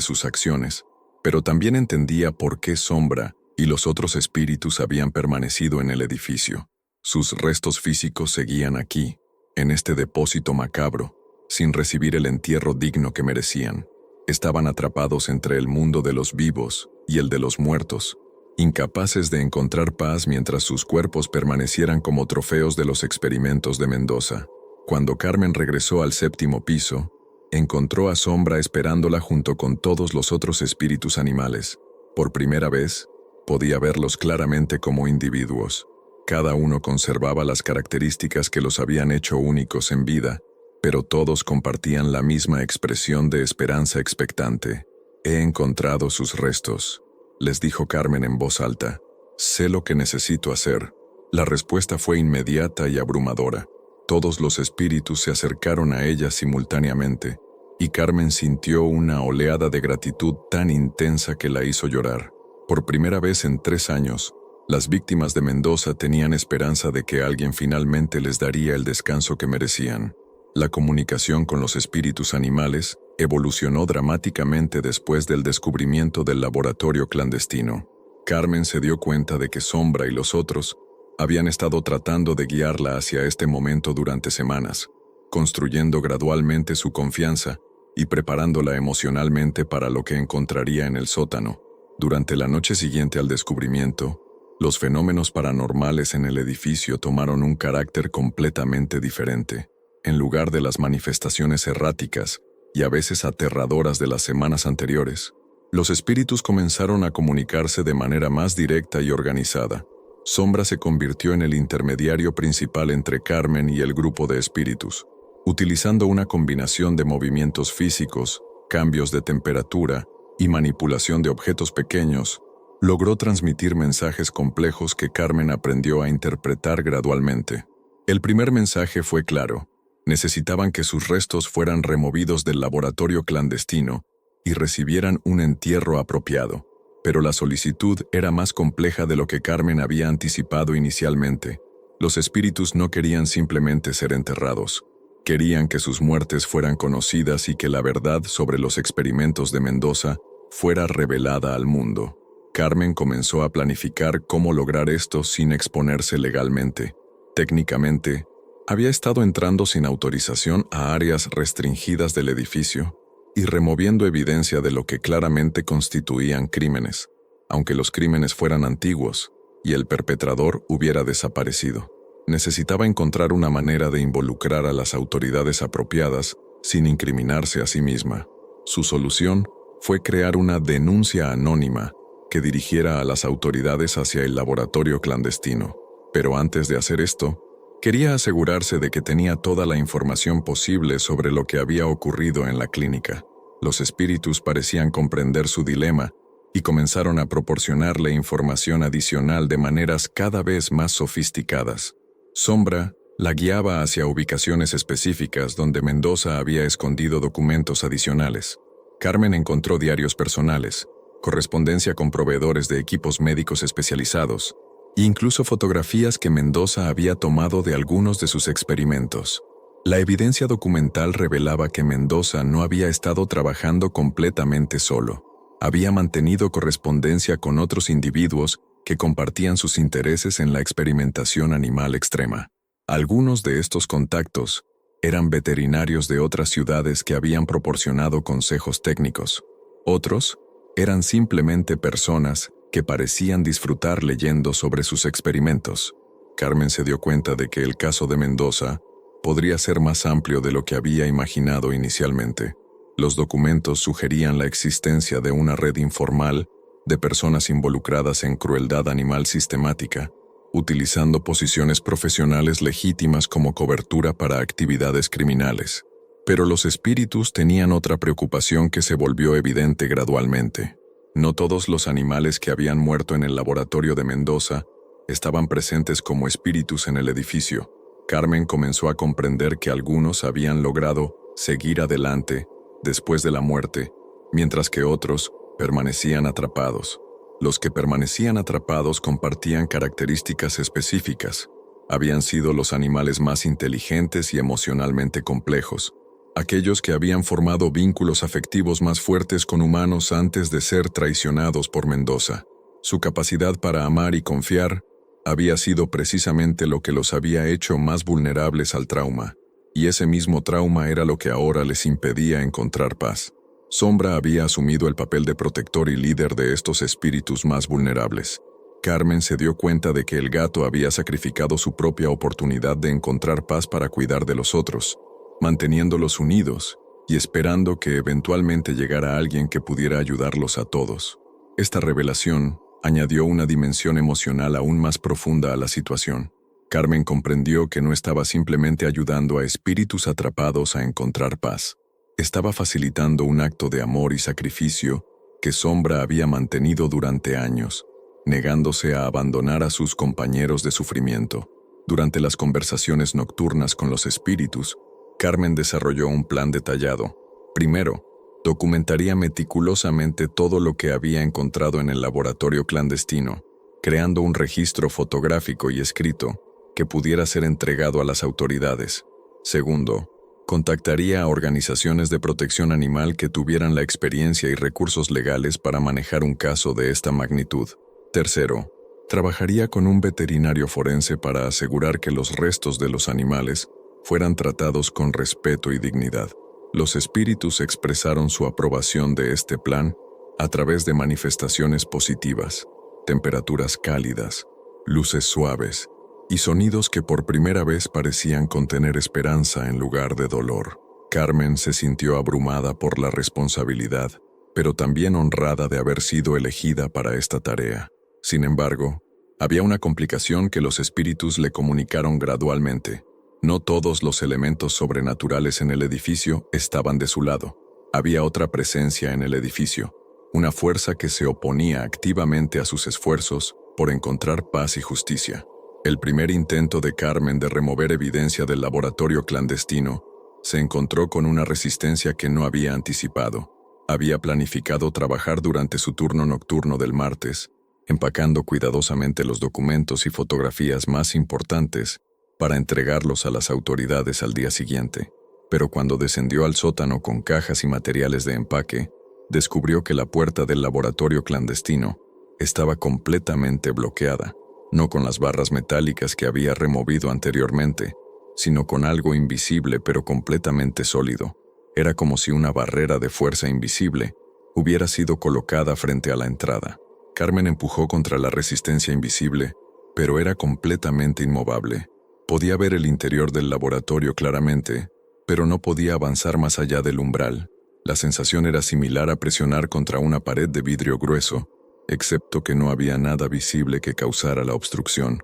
Speaker 1: sus acciones. Pero también entendía por qué Sombra y los otros espíritus habían permanecido en el edificio. Sus restos físicos seguían aquí, en este depósito macabro, sin recibir el entierro digno que merecían. Estaban atrapados entre el mundo de los vivos y el de los muertos, incapaces de encontrar paz mientras sus cuerpos permanecieran como trofeos de los experimentos de Mendoza. Cuando Carmen regresó al 7º piso, encontró a Sombra esperándola junto con todos los otros espíritus animales. Por primera vez, podía verlos claramente como individuos. Cada uno conservaba las características que los habían hecho únicos en vida, pero todos compartían la misma expresión de esperanza expectante. «He encontrado sus restos», les dijo Carmen en voz alta. «Sé lo que necesito hacer». La respuesta fue inmediata y abrumadora. Todos los espíritus se acercaron a ella simultáneamente, y Carmen sintió una oleada de gratitud tan intensa que la hizo llorar. Por primera vez en 3 años, las víctimas de Mendoza tenían esperanza de que alguien finalmente les daría el descanso que merecían. La comunicación con los espíritus animales evolucionó dramáticamente después del descubrimiento del laboratorio clandestino. Carmen se dio cuenta de que Sombra y los otros habían estado tratando de guiarla hacia este momento durante semanas, construyendo gradualmente su confianza y preparándola emocionalmente para lo que encontraría en el sótano. Durante la noche siguiente al descubrimiento, los fenómenos paranormales en el edificio tomaron un carácter completamente diferente. En lugar de las manifestaciones erráticas y a veces aterradoras de las semanas anteriores, los espíritus comenzaron a comunicarse de manera más directa y organizada. Sombra se convirtió en el intermediario principal entre Carmen y el grupo de espíritus, utilizando una combinación de movimientos físicos, cambios de temperatura y manipulación de objetos pequeños. Logró transmitir mensajes complejos que Carmen aprendió a interpretar gradualmente. El primer mensaje fue claro. Necesitaban que sus restos fueran removidos del laboratorio clandestino y recibieran un entierro apropiado. Pero la solicitud era más compleja de lo que Carmen había anticipado inicialmente. Los espíritus no querían simplemente ser enterrados. Querían que sus muertes fueran conocidas y que la verdad sobre los experimentos de Mendoza fuera revelada al mundo. Carmen comenzó a planificar cómo lograr esto sin exponerse legalmente. Técnicamente, había estado entrando sin autorización a áreas restringidas del edificio y removiendo evidencia de lo que claramente constituían crímenes, aunque los crímenes fueran antiguos y el perpetrador hubiera desaparecido. Necesitaba encontrar una manera de involucrar a las autoridades apropiadas sin incriminarse a sí misma. Su solución fue crear una denuncia anónima que dirigiera a las autoridades hacia el laboratorio clandestino. Pero antes de hacer esto, quería asegurarse de que tenía toda la información posible sobre lo que había ocurrido en la clínica. Los espíritus parecían comprender su dilema y comenzaron a proporcionarle información adicional de maneras cada vez más sofisticadas. Sombra la guiaba hacia ubicaciones específicas donde Mendoza había escondido documentos adicionales. Carmen encontró diarios personales, correspondencia con proveedores de equipos médicos especializados, e incluso fotografías que Mendoza había tomado de algunos de sus experimentos. La evidencia documental revelaba que Mendoza no había estado trabajando completamente solo. Había mantenido correspondencia con otros individuos que compartían sus intereses en la experimentación animal extrema. Algunos de estos contactos eran veterinarios de otras ciudades que habían proporcionado consejos técnicos. Otros eran simplemente personas que parecían disfrutar leyendo sobre sus experimentos. Carmen se dio cuenta de que el caso de Mendoza podría ser más amplio de lo que había imaginado inicialmente. Los documentos sugerían la existencia de una red informal de personas involucradas en crueldad animal sistemática, utilizando posiciones profesionales legítimas como cobertura para actividades criminales. Pero los espíritus tenían otra preocupación que se volvió evidente gradualmente. No todos los animales que habían muerto en el laboratorio de Mendoza estaban presentes como espíritus en el edificio. Carmen comenzó a comprender que algunos habían logrado seguir adelante después de la muerte, mientras que otros permanecían atrapados. Los que permanecían atrapados compartían características específicas. Habían sido los animales más inteligentes y emocionalmente complejos, aquellos que habían formado vínculos afectivos más fuertes con humanos antes de ser traicionados por Mendoza. Su capacidad para amar y confiar había sido precisamente lo que los había hecho más vulnerables al trauma, y ese mismo trauma era lo que ahora les impedía encontrar paz. Sombra había asumido el papel de protector y líder de estos espíritus más vulnerables. Carmen se dio cuenta de que el gato había sacrificado su propia oportunidad de encontrar paz para cuidar de los otros, manteniéndolos unidos y esperando que eventualmente llegara alguien que pudiera ayudarlos a todos. Esta revelación añadió una dimensión emocional aún más profunda a la situación. Carmen comprendió que no estaba simplemente ayudando a espíritus atrapados a encontrar paz. Estaba facilitando un acto de amor y sacrificio que Sombra había mantenido durante años, negándose a abandonar a sus compañeros de sufrimiento. Durante las conversaciones nocturnas con los espíritus, Carmen desarrolló un plan detallado. Primero, documentaría meticulosamente todo lo que había encontrado en el laboratorio clandestino, creando un registro fotográfico y escrito que pudiera ser entregado a las autoridades. Segundo, contactaría a organizaciones de protección animal que tuvieran la experiencia y recursos legales para manejar un caso de esta magnitud. Tercero, trabajaría con un veterinario forense para asegurar que los restos de los animales fueran tratados con respeto y dignidad. Los espíritus expresaron su aprobación de este plan a través de manifestaciones positivas, temperaturas cálidas, luces suaves y sonidos que por primera vez parecían contener esperanza en lugar de dolor. Carmen se sintió abrumada por la responsabilidad, pero también honrada de haber sido elegida para esta tarea. Sin embargo, había una complicación que los espíritus le comunicaron gradualmente. No todos los elementos sobrenaturales en el edificio estaban de su lado. Había otra presencia en el edificio, una fuerza que se oponía activamente a sus esfuerzos por encontrar paz y justicia. El primer intento de Carmen de remover evidencia del laboratorio clandestino se encontró con una resistencia que no había anticipado. Había planificado trabajar durante su turno nocturno del martes, empacando cuidadosamente los documentos y fotografías más importantes para entregarlos a las autoridades al día siguiente. Pero cuando descendió al sótano con cajas y materiales de empaque, descubrió que la puerta del laboratorio clandestino estaba completamente bloqueada, no con las barras metálicas que había removido anteriormente, sino con algo invisible pero completamente sólido. Era como si una barrera de fuerza invisible hubiera sido colocada frente a la entrada. Carmen empujó contra la resistencia invisible, pero era completamente inmovable. Podía ver el interior del laboratorio claramente, pero no podía avanzar más allá del umbral. La sensación era similar a presionar contra una pared de vidrio grueso, excepto que no había nada visible que causara la obstrucción.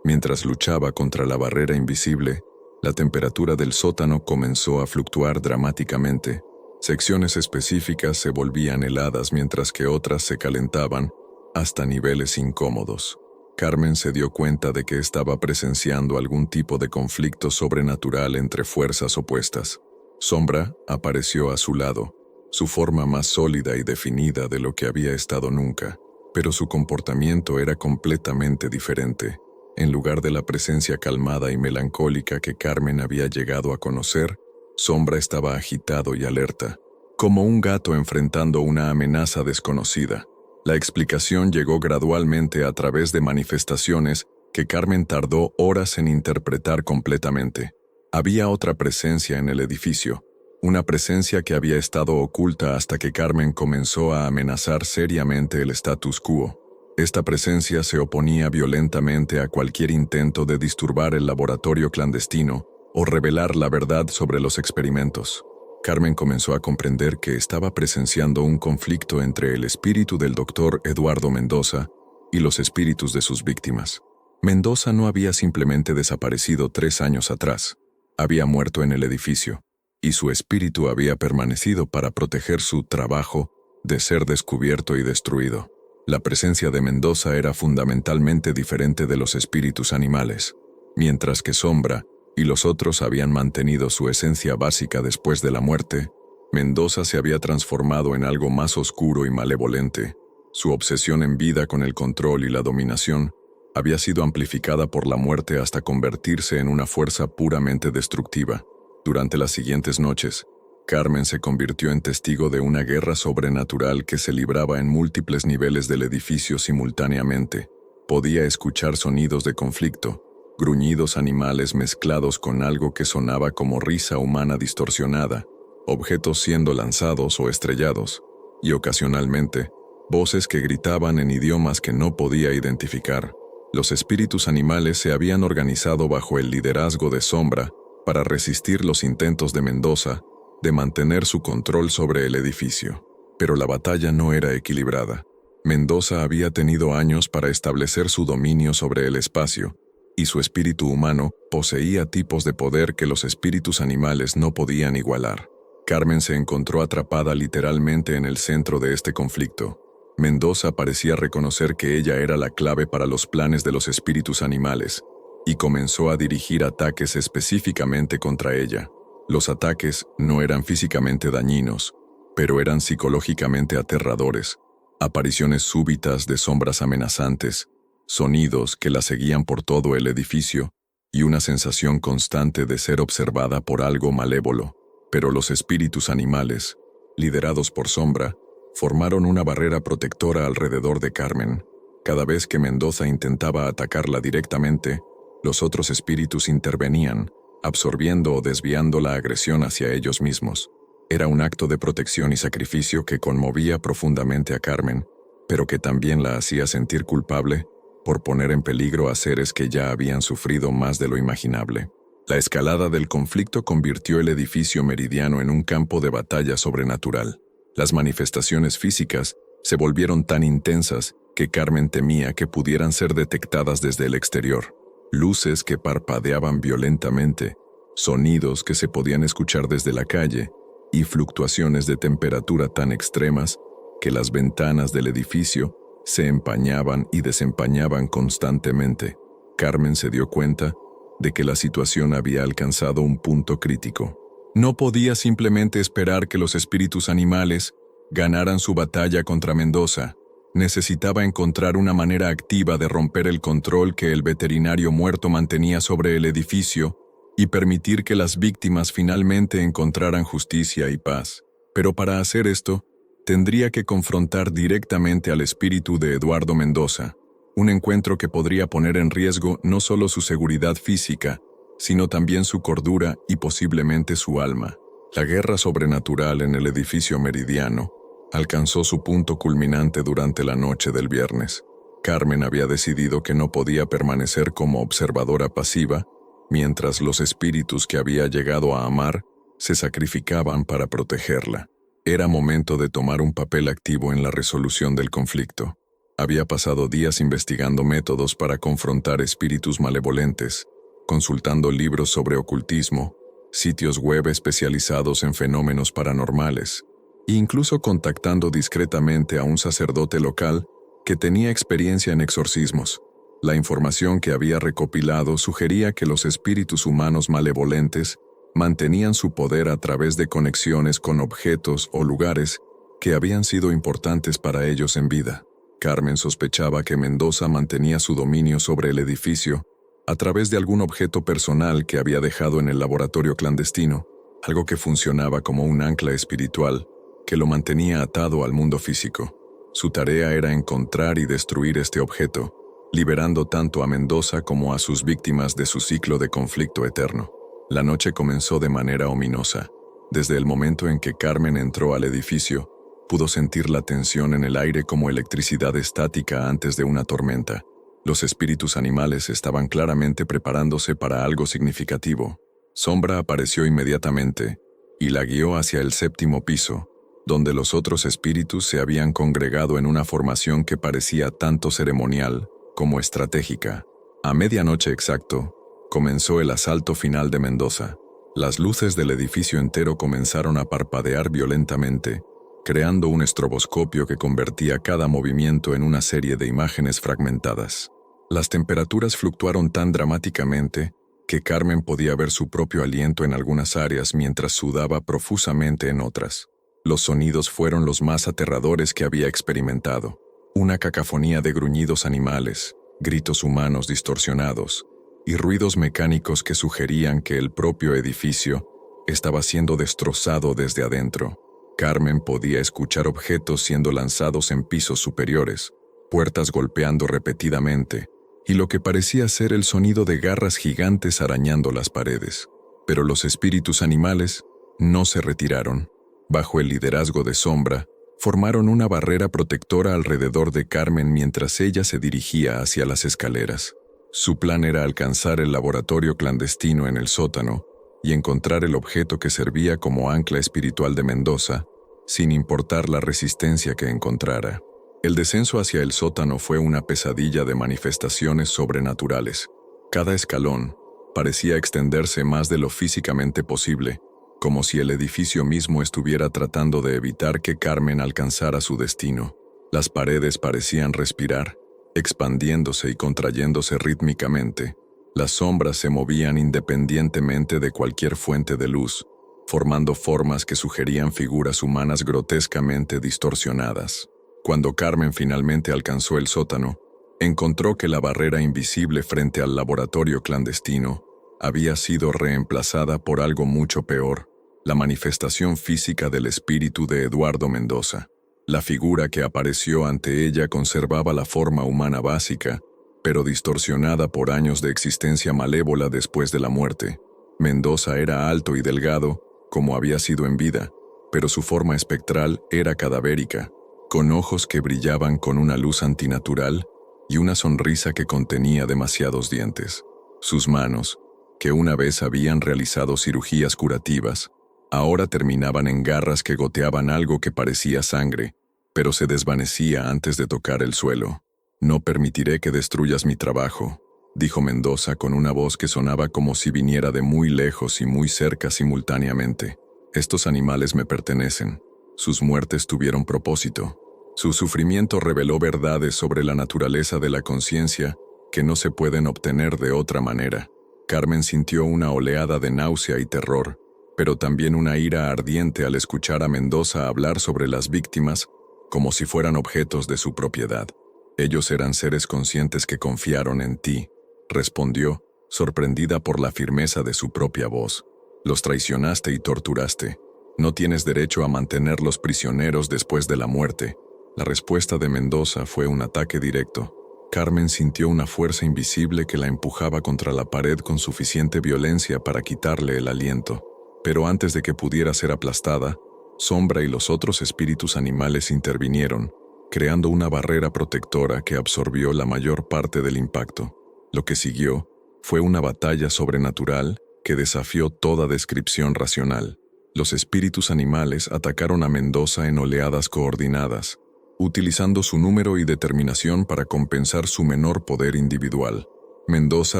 Speaker 1: Mientras luchaba contra la barrera invisible, la temperatura del sótano comenzó a fluctuar dramáticamente. Secciones específicas se volvían heladas mientras que otras se calentaban hasta niveles incómodos. Carmen se dio cuenta de que estaba presenciando algún tipo de conflicto sobrenatural entre fuerzas opuestas. Sombra apareció a su lado, su forma más sólida y definida de lo que había estado nunca, pero su comportamiento era completamente diferente. En lugar de la presencia calmada y melancólica que Carmen había llegado a conocer, Sombra estaba agitado y alerta, como un gato enfrentando una amenaza desconocida. La explicación llegó gradualmente a través de manifestaciones que Carmen tardó horas en interpretar completamente. Había otra presencia en el edificio, una presencia que había estado oculta hasta que Carmen comenzó a amenazar seriamente el status quo. Esta presencia se oponía violentamente a cualquier intento de disturbar el laboratorio clandestino o revelar la verdad sobre los experimentos. Carmen comenzó a comprender que estaba presenciando un conflicto entre el espíritu del doctor Eduardo Mendoza y los espíritus de sus víctimas. Mendoza no había simplemente desaparecido 3 años atrás, había muerto en el edificio, y su espíritu había permanecido para proteger su trabajo de ser descubierto y destruido. La presencia de Mendoza era fundamentalmente diferente de los espíritus animales, mientras que Sombra y los otros habían mantenido su esencia básica después de la muerte. Mendoza se había transformado en algo más oscuro y malevolente, Su obsesión en vida con el control y la dominación había sido amplificada por la muerte hasta convertirse en una fuerza puramente destructiva. Durante las siguientes noches, Carmen se convirtió en testigo de una guerra sobrenatural que se libraba en múltiples niveles del edificio simultáneamente. Podía escuchar sonidos de conflicto, gruñidos animales mezclados con algo que sonaba como risa humana distorsionada, objetos siendo lanzados o estrellados, y ocasionalmente, voces que gritaban en idiomas que no podía identificar. Los espíritus animales se habían organizado bajo el liderazgo de Sombra para resistir los intentos de Mendoza de mantener su control sobre el edificio. Pero la batalla no era equilibrada. Mendoza había tenido años para establecer su dominio sobre el espacio, y su espíritu humano poseía tipos de poder que los espíritus animales no podían igualar. Carmen se encontró atrapada literalmente en el centro de este conflicto. Mendoza parecía reconocer que ella era la clave para los planes de los espíritus animales, y comenzó a dirigir ataques específicamente contra ella. Los ataques no eran físicamente dañinos, pero eran psicológicamente aterradores. Apariciones súbitas de sombras amenazantes, sonidos que la seguían por todo el edificio, y una sensación constante de ser observada por algo malévolo. Pero los espíritus animales, liderados por Sombra, formaron una barrera protectora alrededor de Carmen. Cada vez que Mendoza intentaba atacarla directamente, los otros espíritus intervenían, absorbiendo o desviando la agresión hacia ellos mismos. Era un acto de protección y sacrificio que conmovía profundamente a Carmen, pero que también la hacía sentir culpable por poner en peligro a seres que ya habían sufrido más de lo imaginable. La escalada del conflicto convirtió el edificio meridiano en un campo de batalla sobrenatural. Las manifestaciones físicas se volvieron tan intensas que Carmen temía que pudieran ser detectadas desde el exterior. Luces que parpadeaban violentamente, sonidos que se podían escuchar desde la calle, y fluctuaciones de temperatura tan extremas que las ventanas del edificio se empañaban y desempañaban constantemente. Carmen se dio cuenta de que la situación había alcanzado un punto crítico. No podía simplemente esperar que los espíritus animales ganaran su batalla contra Mendoza. Necesitaba encontrar una manera activa de romper el control que el veterinario muerto mantenía sobre el edificio y permitir que las víctimas finalmente encontraran justicia y paz. Pero para hacer esto, tendría que confrontar directamente al espíritu de Eduardo Mendoza, un encuentro que podría poner en riesgo no solo su seguridad física, sino también su cordura y posiblemente su alma. La guerra sobrenatural en el edificio meridiano alcanzó su punto culminante durante la noche del viernes. Carmen había decidido que no podía permanecer como observadora pasiva, mientras los espíritus que había llegado a amar se sacrificaban para protegerla. Era momento de tomar un papel activo en la resolución del conflicto. Había pasado días investigando métodos para confrontar espíritus malevolentes, consultando libros sobre ocultismo, sitios web especializados en fenómenos paranormales, e incluso contactando discretamente a un sacerdote local que tenía experiencia en exorcismos. La información que había recopilado sugería que los espíritus humanos malevolentes mantenían su poder a través de conexiones con objetos o lugares que habían sido importantes para ellos en vida. Carmen sospechaba que Mendoza mantenía su dominio sobre el edificio a través de algún objeto personal que había dejado en el laboratorio clandestino, algo que funcionaba como un ancla espiritual que lo mantenía atado al mundo físico. Su tarea era encontrar y destruir este objeto, liberando tanto a Mendoza como a sus víctimas de su ciclo de conflicto eterno. La noche comenzó de manera ominosa. Desde el momento en que Carmen entró al edificio, pudo sentir la tensión en el aire como electricidad estática antes de una tormenta. Los espíritus animales estaban claramente preparándose para algo significativo. Sombra apareció inmediatamente y la guió hacia el 7º piso, donde los otros espíritus se habían congregado en una formación que parecía tanto ceremonial como estratégica. A medianoche exacto, comenzó el asalto final de Mendoza. Las luces del edificio entero comenzaron a parpadear violentamente, creando un estroboscopio que convertía cada movimiento en una serie de imágenes fragmentadas. Las temperaturas fluctuaron tan dramáticamente que Carmen podía ver su propio aliento en algunas áreas mientras sudaba profusamente en otras. Los sonidos fueron los más aterradores que había experimentado. Una cacofonía de gruñidos animales, gritos humanos distorsionados y ruidos mecánicos que sugerían que el propio edificio estaba siendo destrozado desde adentro. Carmen podía escuchar objetos siendo lanzados en pisos superiores, puertas golpeando repetidamente, y lo que parecía ser el sonido de garras gigantes arañando las paredes. Pero los espíritus animales no se retiraron. Bajo el liderazgo de Sombra, formaron una barrera protectora alrededor de Carmen mientras ella se dirigía hacia las escaleras. Su plan era alcanzar el laboratorio clandestino en el sótano y encontrar el objeto que servía como ancla espiritual de Mendoza, sin importar la resistencia que encontrara. El descenso hacia el sótano fue una pesadilla de manifestaciones sobrenaturales. Cada escalón parecía extenderse más de lo físicamente posible, como si el edificio mismo estuviera tratando de evitar que Carmen alcanzara su destino. Las paredes parecían respirar, expandiéndose y contrayéndose rítmicamente. Las sombras se movían independientemente de cualquier fuente de luz, formando formas que sugerían figuras humanas grotescamente distorsionadas. Cuando Carmen finalmente alcanzó el sótano, encontró que la barrera invisible frente al laboratorio clandestino había sido reemplazada por algo mucho peor, la manifestación física del espíritu de Eduardo Mendoza. La figura que apareció ante ella conservaba la forma humana básica, pero distorsionada por años de existencia malévola después de la muerte. Mendoza era alto y delgado, como había sido en vida, pero su forma espectral era cadavérica, con ojos que brillaban con una luz antinatural y una sonrisa que contenía demasiados dientes. Sus manos, que una vez habían realizado cirugías curativas, ahora terminaban en garras que goteaban algo que parecía sangre, pero se desvanecía antes de tocar el suelo. «No permitiré que destruyas mi trabajo», dijo Mendoza con una voz que sonaba como si viniera de muy lejos y muy cerca simultáneamente. «Estos animales me pertenecen. Sus muertes tuvieron propósito. Su sufrimiento reveló verdades sobre la naturaleza de la conciencia que no se pueden obtener de otra manera». Carmen sintió una oleada de náusea y terror, pero también una ira ardiente al escuchar a Mendoza hablar sobre las víctimas como si fueran objetos de su propiedad. «Ellos eran seres conscientes que confiaron en ti», respondió, sorprendida por la firmeza de su propia voz. «Los traicionaste y torturaste. No tienes derecho a mantenerlos prisioneros después de la muerte». La respuesta de Mendoza fue un ataque directo. Carmen sintió una fuerza invisible que la empujaba contra la pared con suficiente violencia para quitarle el aliento. Pero antes de que pudiera ser aplastada, Sombra y los otros espíritus animales intervinieron, creando una barrera protectora que absorbió la mayor parte del impacto. Lo que siguió fue una batalla sobrenatural que desafió toda descripción racional. Los espíritus animales atacaron a Mendoza en oleadas coordinadas, utilizando su número y determinación para compensar su menor poder individual. Mendoza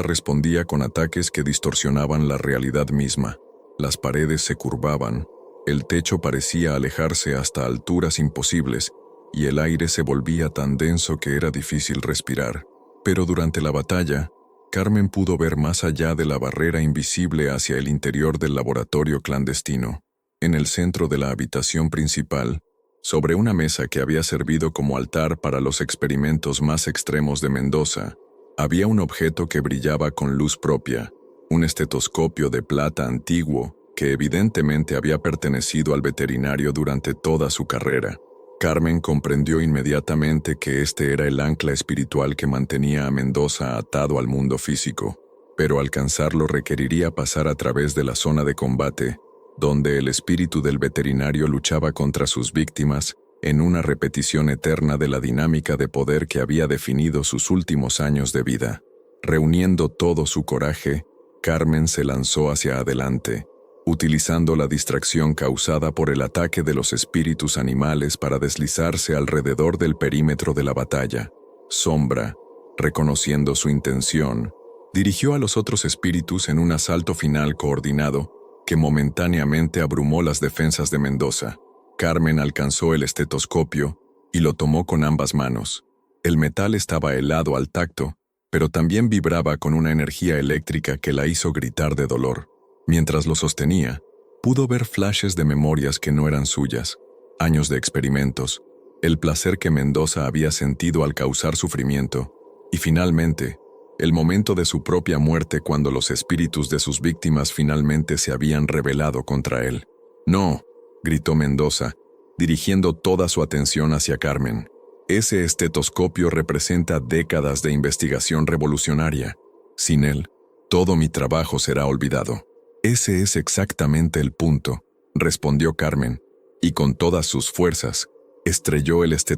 Speaker 1: respondía con ataques que distorsionaban la realidad misma. Las paredes se curvaban, el techo parecía alejarse hasta alturas imposibles, y el aire se volvía tan denso que era difícil respirar. Pero durante la batalla, Carmen pudo ver más allá de la barrera invisible hacia el interior del laboratorio clandestino. En el centro de la habitación principal, sobre una mesa que había servido como altar para los experimentos más extremos de Mendoza, había un objeto que brillaba con luz propia, un estetoscopio de plata antiguo que evidentemente había pertenecido al veterinario durante toda su carrera. Carmen comprendió inmediatamente que este era el ancla espiritual que mantenía a Mendoza atado al mundo físico, pero alcanzarlo requeriría pasar a través de la zona de combate, donde el espíritu del veterinario luchaba contra sus víctimas en una repetición eterna de la dinámica de poder que había definido sus últimos años de vida. Reuniendo todo su coraje, Carmen se lanzó hacia adelante, utilizando la distracción causada por el ataque de los espíritus animales para deslizarse alrededor del perímetro de la batalla. Sombra, reconociendo su intención, dirigió a los otros espíritus en un asalto final coordinado que momentáneamente abrumó las defensas de Mendoza. Carmen alcanzó el estetoscopio y lo tomó con ambas manos. El metal estaba helado al tacto, pero también vibraba con una energía eléctrica que la hizo gritar de dolor. Mientras lo sostenía, pudo ver flashes de memorias que no eran suyas, años de experimentos, el placer que Mendoza había sentido al causar sufrimiento, y finalmente, el momento de su propia muerte cuando los espíritus de sus víctimas finalmente se habían rebelado contra él. «No», gritó Mendoza, dirigiendo toda su atención hacia Carmen. «Ese estetoscopio representa décadas de investigación revolucionaria. Sin él, todo mi trabajo será olvidado». «Ese es exactamente el punto», respondió Carmen, y con todas sus fuerzas, estrelló el estetoscopio